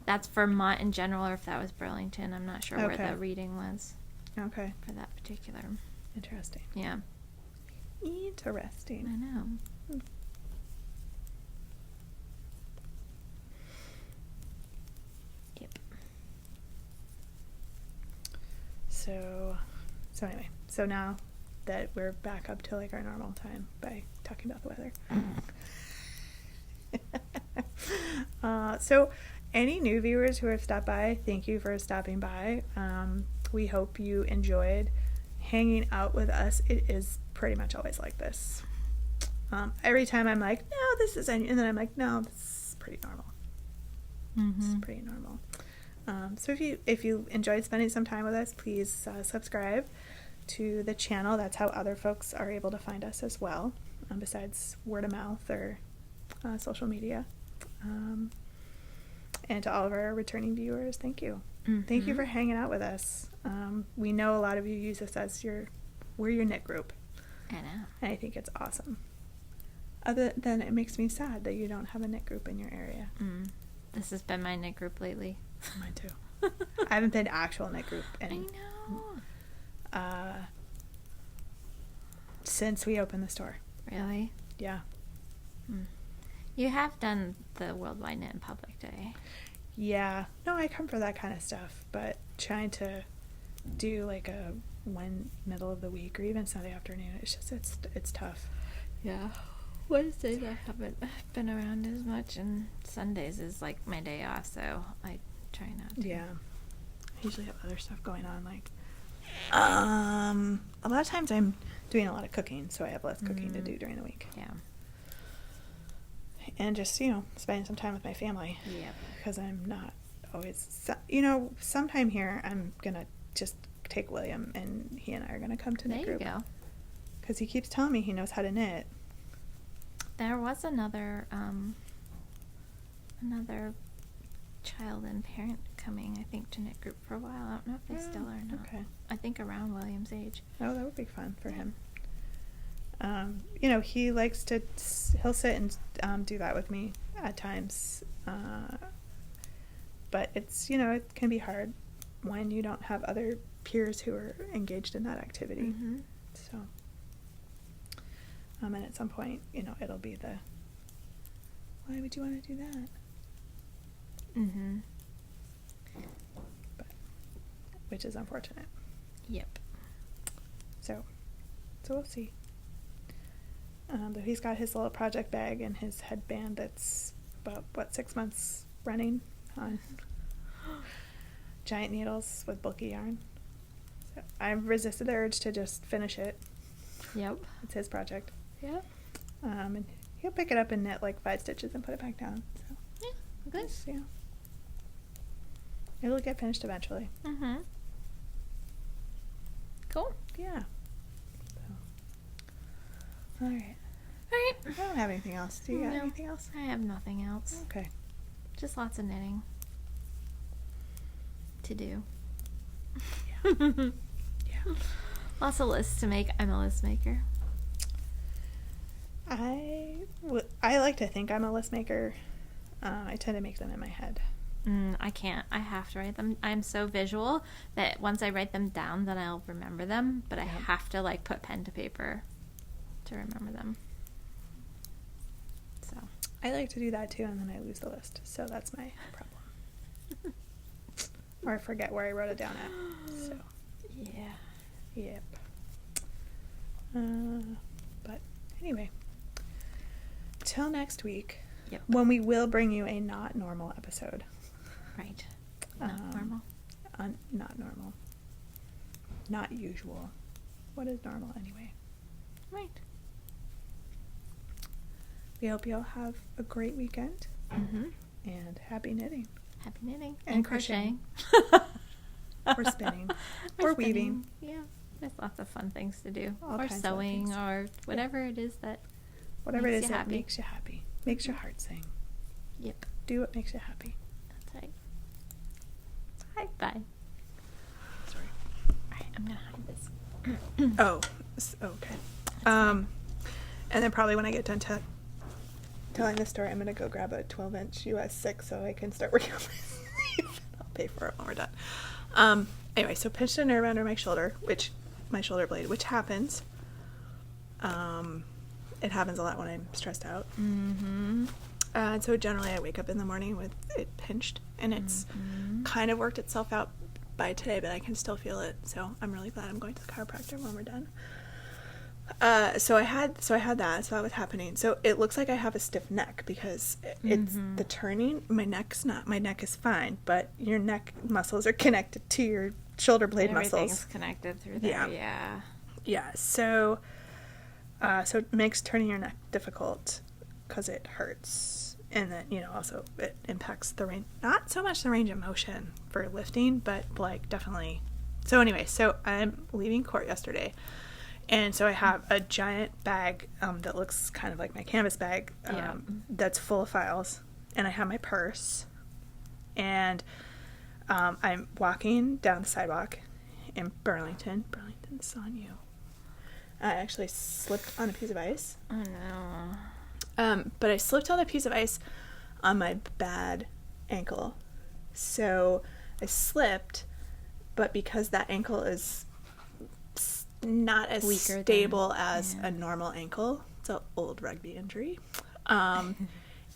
that's Vermont in general, or if that was Burlington. I'm not sure where the reading was. Okay. For that particular. Interesting. Yeah. Interesting. I know. Yep. So anyway, so now that we're back up to like our normal time by talking about the weather. So any new viewers who have stopped by, thank you for stopping by. We hope you enjoyed hanging out with us. It is pretty much always like this. Every time I'm like, no, this isn't, and then I'm like, no, this is pretty normal. This is pretty normal. So if you enjoyed spending some time with us, please subscribe to the channel. That's how other folks are able to find us as well, besides word of mouth or social media. And to all of our returning viewers, thank you. Thank you for hanging out with us. We know a lot of you use us as we're your knit group. I know. And I think it's awesome. Other than it makes me sad that you don't have a knit group in your area. This has been my knit group lately. Mine too. I haven't been to actual knit group since we opened the store. Really? Yeah. You have done the Worldwide Knit in Public Day. Yeah. No, I come for that kind of stuff, but trying to do like a one middle of the week or even Sunday afternoon, it's just it's tough. Yeah. Wednesdays I haven't been around as much, and Sundays is like my day off, so I try not to. Yeah. I usually have other stuff going on, like a lot of times I'm doing a lot of cooking, so I have less cooking to do during the week. Yeah. And just, spending some time with my family. Yeah. Because I'm not always, sometime here I'm going to just take William and he and I are going to come to knit group. There you go. Because he keeps telling me he knows how to knit. There was another child and parent coming, I think, to knit group for a while. I don't know if they still are or not. Okay. I think around William's age. Oh, that would be fun for him. He likes to, he'll sit and do that with me at times. But it's, it can be hard when you don't have other peers who are engaged in that activity. So, and at some point, it'll be why would you want to do that? But, which is unfortunate. Yep. So we'll see. But he's got his little project bag and his headband that's about 6 months running on giant needles with bulky yarn. So I've resisted the urge to just finish it. Yep. It's his project. Yep. And he'll pick it up and knit like 5 stitches and put it back down. So yeah, good. Just, It'll get finished eventually. Mm-hmm. Cool. Yeah. So. All right. All right. I don't have anything else. Do you got anything else? I have nothing else. Okay. Just lots of knitting to do. Yeah. Yeah. Lots of lists to make. I'm a list maker. I like to think I'm a list maker. I tend to make them in my head. I can't. I have to write them. I'm so visual that once I write them down, then I'll remember them. But I have to like put pen to paper to remember them. So I like to do that too, and then I lose the list. So that's my problem. Or I forget where I wrote it down at. So yeah. yep. But anyway, till next week. Yep. When we will bring you a not normal episode. Right. Not normal. Not normal. Not usual. What is normal anyway? Right. We hope you'll have a great weekend. Mm-hmm. And happy knitting. Happy knitting. And crocheting. Or spinning. Or weaving. Yeah. There's lots of fun things to do. All or kinds of sewing things. or whatever it is that Whatever it makes is you that happy. makes you happy. Makes your heart sing. Yep. Do what makes you happy. That's right. Hi. Bye. Sorry. Alright, I'm gonna hide this. Oh, okay. And then probably when I get done telling the story, I'm going to go grab a 12-inch US 6 so I can start working on my sleeve. I'll pay for it when we're done. Anyway, so pinched a nerve under my shoulder, my shoulder blade, which happens. It happens a lot when I'm stressed out. Mm-hmm. And so generally I wake up in the morning with it pinched, and it's kind of worked itself out by today, but I can still feel it. So I'm really glad I'm going to the chiropractor when we're done. So I had that, so that was happening. So it looks like I have a stiff neck because it's the turning. My neck is fine, but your neck muscles are connected to your shoulder blade muscles. Everything's connected through there. Yeah. Yeah. So it makes turning your neck difficult because it hurts, and then also it impacts the range. Not so much the range of motion for lifting, but like definitely. So anyway, so I'm leaving court yesterday. And so I have a giant bag that looks kind of like my canvas bag that's full of files. And I have my purse. And I'm walking down the sidewalk in Burlington. Burlington's on you. I actually slipped on a piece of ice. Oh, no. But I slipped on a piece of ice on my bad ankle. So I slipped, but because that ankle is not as weaker stable as a normal ankle. It's an old rugby injury.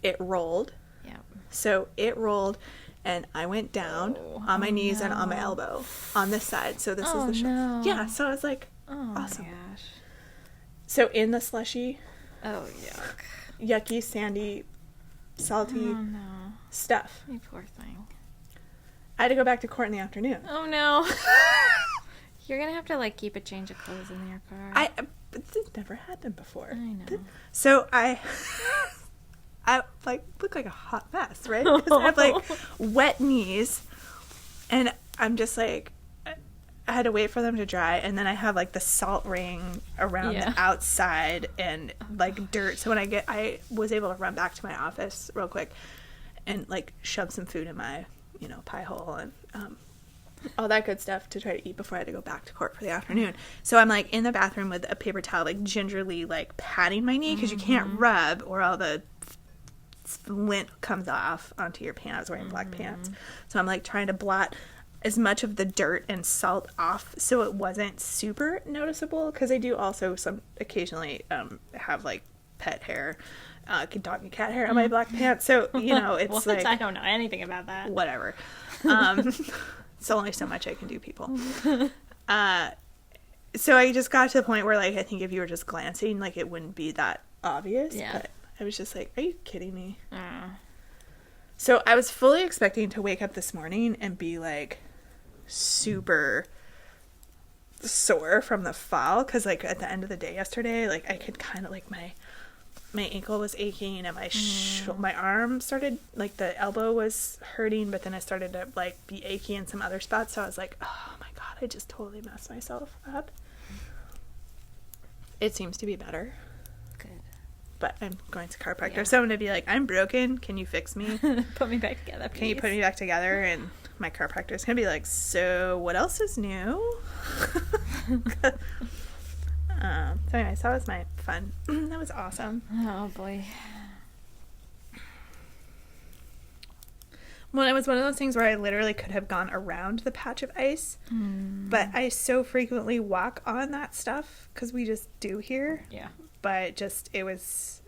It rolled. Yeah. So it rolled, and I went down on my knees and on my elbow on this side. So this is the shoulder. No. Yeah. So I was like, Oh, awesome. my gosh. So in the slushy, Oh, yuck. yucky, sandy, salty Oh, no. stuff. You poor thing. I had to go back to court in the afternoon. Oh, no. You're going to have to, like, keep a change of clothes in your car. But this never happened before. I know. So I like look like a hot mess, right? Because I have like wet knees, and I'm just like, I had to wait for them to dry, and then I have like the salt ring around the outside and like dirt. So when I was able to run back to my office real quick and like shove some food in my pie hole and all that good stuff to try to eat before I had to go back to court for the afternoon. So I'm like in the bathroom with a paper towel, like gingerly like patting my knee because you can't rub or all the lint comes off onto your pants. I was wearing black pants. So I'm like trying to blot as much of the dirt and salt off so it wasn't super noticeable, because I do also occasionally have like pet hair, dog and cat hair on my black pants. So, it's like, I don't know anything about that. Whatever. It's only so much I can do, people. So I just got to the point where, like, I think if you were just glancing, like, it wouldn't be that obvious. Yeah. But I was just like, are you kidding me? So I was fully expecting to wake up this morning and be, like, super sore from the fall. Because, like, at the end of the day yesterday, like, I could kind of, like, my my ankle was aching and my arm started, like, the elbow was hurting, but then it started to, like, be achy in some other spots. So I was like, oh my God, I just totally messed myself up. It seems to be better. Good. But I'm going to chiropractor. Yeah. So I'm going to be like, I'm broken. Can you fix me? Put me back together, please. Can you put me back together? And my chiropractor is going to be like, so what else is new? So anyways, that was my fun. That was awesome. Oh, boy. Well, it was one of those things where I literally could have gone around the patch of ice, but I so frequently walk on that stuff because we just do here. Yeah. But it was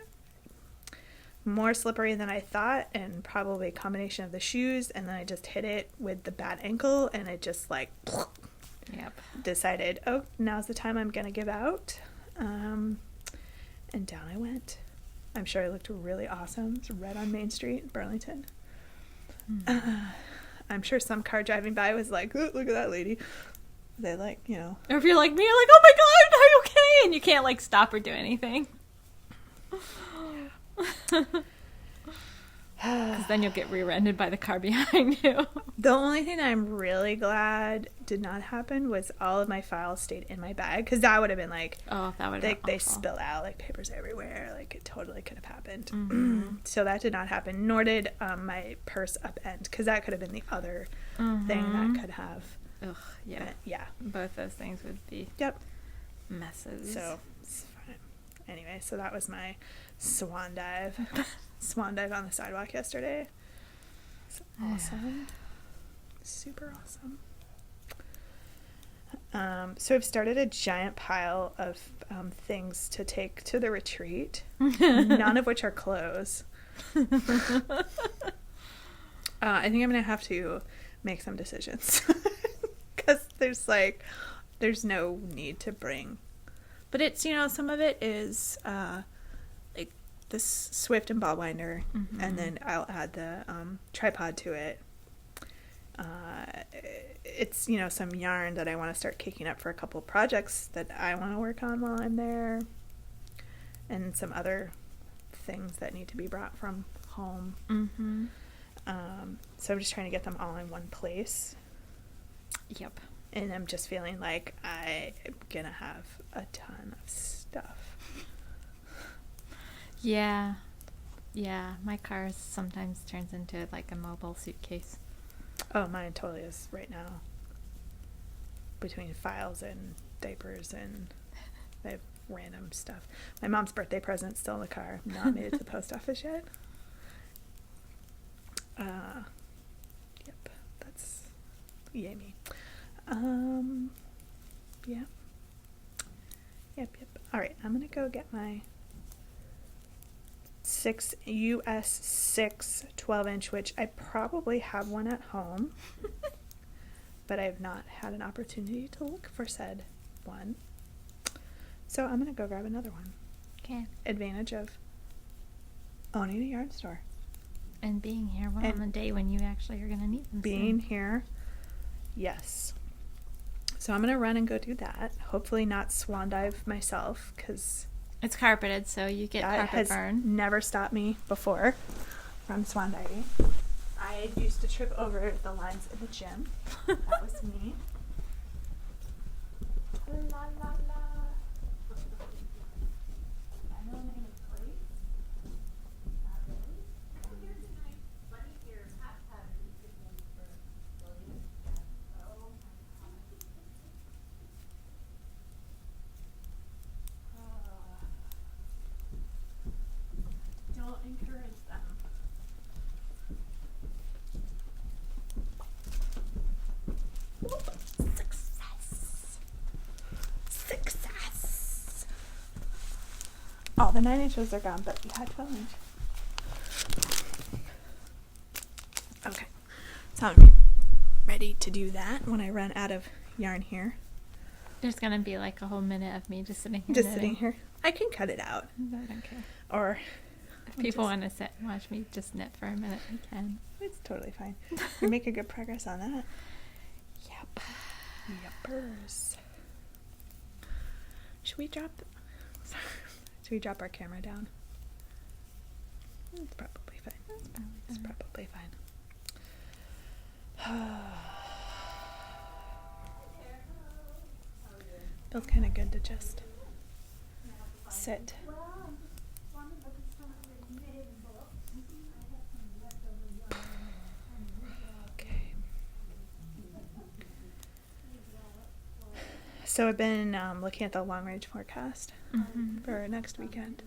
more slippery than I thought, and probably a combination of the shoes, and then I just hit it with the bad ankle, and it just, like, Yep. decided, oh, now's the time I'm gonna give out. And down I went. I'm sure I looked really awesome. It's right on Main Street in Burlington. I'm sure some car driving by was like, oh, look at that lady. They, like, you know. Or if you're like me, you're like, oh my God, are you okay? And you can't, like, stop or do anything. Because then you'll get rear-ended by the car behind you. The only thing I'm really glad did not happen was all of my files stayed in my bag, because that would have been like, Oh, that would have been they awful. spill out, like, papers everywhere. Like, it totally could have happened. Mm-hmm. So that did not happen, nor did my purse upend, because that could have been the other thing that could have. Ugh, yeah. Yeah. Both those things would be Yep. messes. So it's fine. Anyway, so that was my swan dive. Swan dive on the sidewalk yesterday. It's awesome. Super awesome. So I've started a giant pile of things to take to the retreat, none of which are clothes. I think I'm going to have to make some decisions, because there's no need to bring. But it's, some of it is like this Swift and ball winder, and then I'll add the tripod to it. It's, some yarn that I want to start kicking up for a couple of projects that I want to work on while I'm there, and some other things that need to be brought from home. So I'm just trying to get them all in one place. Yep. And I'm just feeling like I'm gonna have a ton of stuff. Yeah. My car sometimes turns into like a mobile suitcase. Oh, mine totally is right now. Between files and diapers, and I have random stuff. My mom's birthday present's still in the car. Not made it to the post office yet. Yep, that's yay me. Yeah. Yep. All right, I'm gonna go get my US 6 12-inch, which I probably have one at home, but I have not had an opportunity to look for said one. So I'm gonna go grab another one. Okay. Advantage of owning a yarn store. And being here on the day when you actually are going to need them. Being here, yes. So I'm going to run and go do that. Hopefully not swan dive myself, because it's carpeted, so you get carpet burn. Never stopped me before from swan diving. I used to trip over the lines in the gym. That was me. La, la, la. I know my name is Cody. Not really. Oh, here's a nice bunny ear hat pattern you could make for William. Oh my God. Don't encourage them. Success. All the 9 inches are gone, but we had 12 inch. Okay, so I'm ready to do that when I run out of yarn here. There's going to be like a whole minute of me just sitting here. Just sitting here. I can cut it out. I don't care. Or if people want to sit and watch me just knit for a minute, we can. It's totally fine. You're making good progress on that. Yep. Yuppers. Should we drop our camera down? It's probably fine. It's probably Probably fine. Feels kind of good to just sit. Okay. So I've been looking at the long-range forecast for next weekend.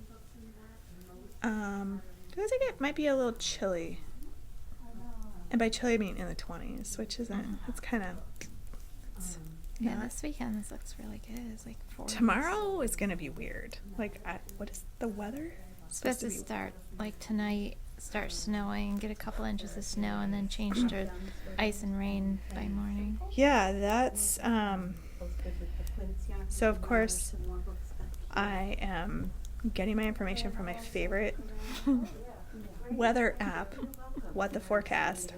Feels like it might be a little chilly. And by chilly, I mean in the 20s, which isn't, it's kind of... Yeah, this weekend, this looks really good. It's like 40s. Tomorrow is going to be weird. Like, what is the weather? It's supposed to start, like tonight, start snowing, get a couple inches of snow, and then change to ice and rain by morning. Yeah, that's, so of course, I am getting my information from my favorite weather app, What the Forecast.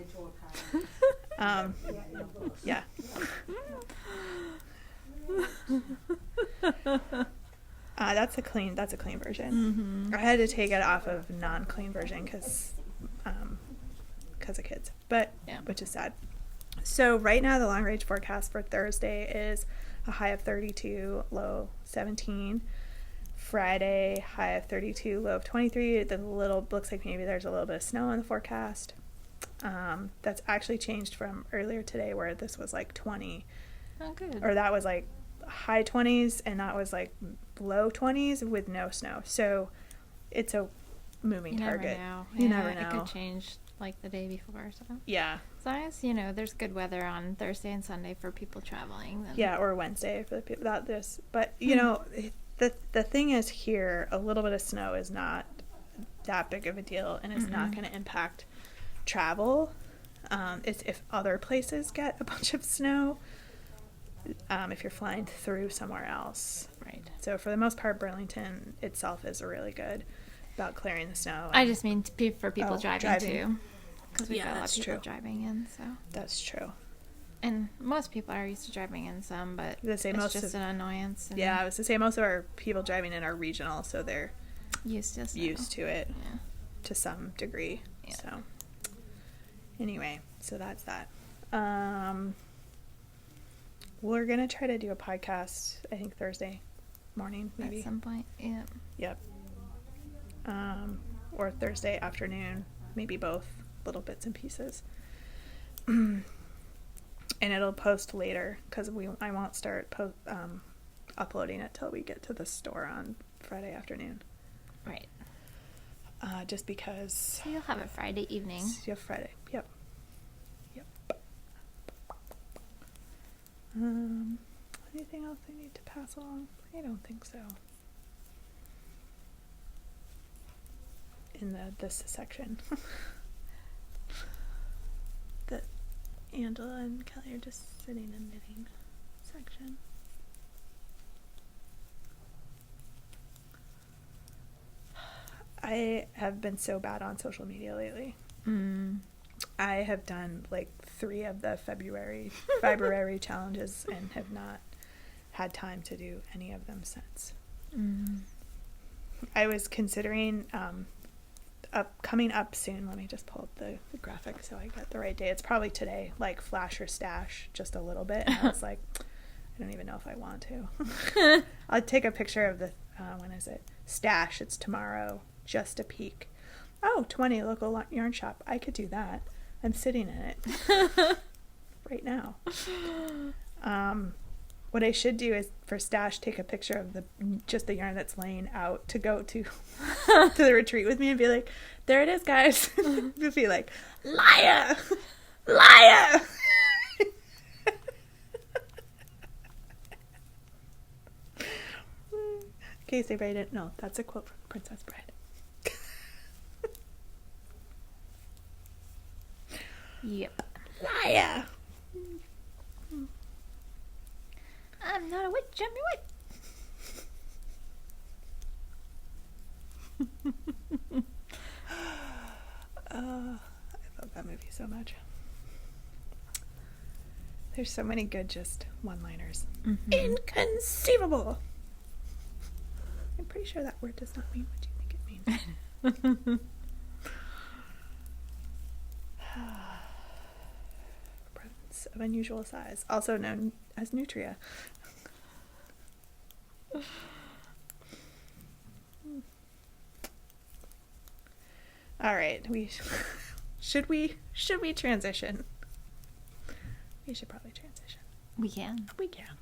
Yeah. That's a clean version. I had to take it off of non-clean version because of kids, but which is sad. So right now the long range forecast for Thursday is a high of 32, low 17. Friday, high of 32, low of 23. Looks like maybe there's a little bit of snow in the forecast. That's actually changed from earlier today where this was like 20. Oh, good. Or that was like high 20s and that was like low 20s with no snow. So it's a moving target. You never know. It could change like the day before. So. Yeah. As long as, there's good weather on Thursday and Sunday for people traveling. Then. Yeah, or Wednesday for the people that this. But, the thing is here, a little bit of snow is not that big of a deal and it's not going to impact travel. It's if other places get a bunch of snow, if you're flying through somewhere else. Right. So for the most part, Burlington itself is really good about clearing the snow. I just mean for people driving too. Because we've got a lot of people true. Driving in, so. That's true. And most people are used to driving in some, but it's just an annoyance. Yeah, I was to say most of our people driving in are regional, so they're used to it yeah. to some degree. Yeah. So anyway, so that's that. We're going to try to do a podcast, I think Thursday morning, maybe. At some point, yeah. Yep. Or Thursday afternoon, maybe both, little bits and pieces. And it'll post later because I won't start uploading it till we get to the store on Friday afternoon. Right. Just because. So you'll have a Friday evening. You have Friday. Yep. Anything else I need to pass along? I don't think so. In this section. The Angela and Kelly are just sitting and knitting section. I have been so bad on social media lately. I have done like 3 of the February challenges and have not had time to do any of them since. I was considering coming up soon. Let me just pull up the graphic so I get the right day. It's probably today, like flash or stash just a little bit. And I was like, I don't even know if I want to. I'll take a picture of the, when is it? Stash, it's tomorrow, just a peek. Oh, 20 local yarn shop. I could do that. I'm sitting in it right now. What I should do is for stash, take a picture of just the yarn that's laying out to go to the retreat with me and be like, there it is, guys. Just be like, liar, liar. In case anybody didn't know, that's a quote from Princess Bride. Yep. Liar. I'm not a witch, I'm a witch. I love that movie so much. There's so many good just one-liners. Inconceivable. I'm pretty sure that word does not mean what you think it means. of unusual size, also known as nutria. All right, should we transition? We should probably transition. We can. We can.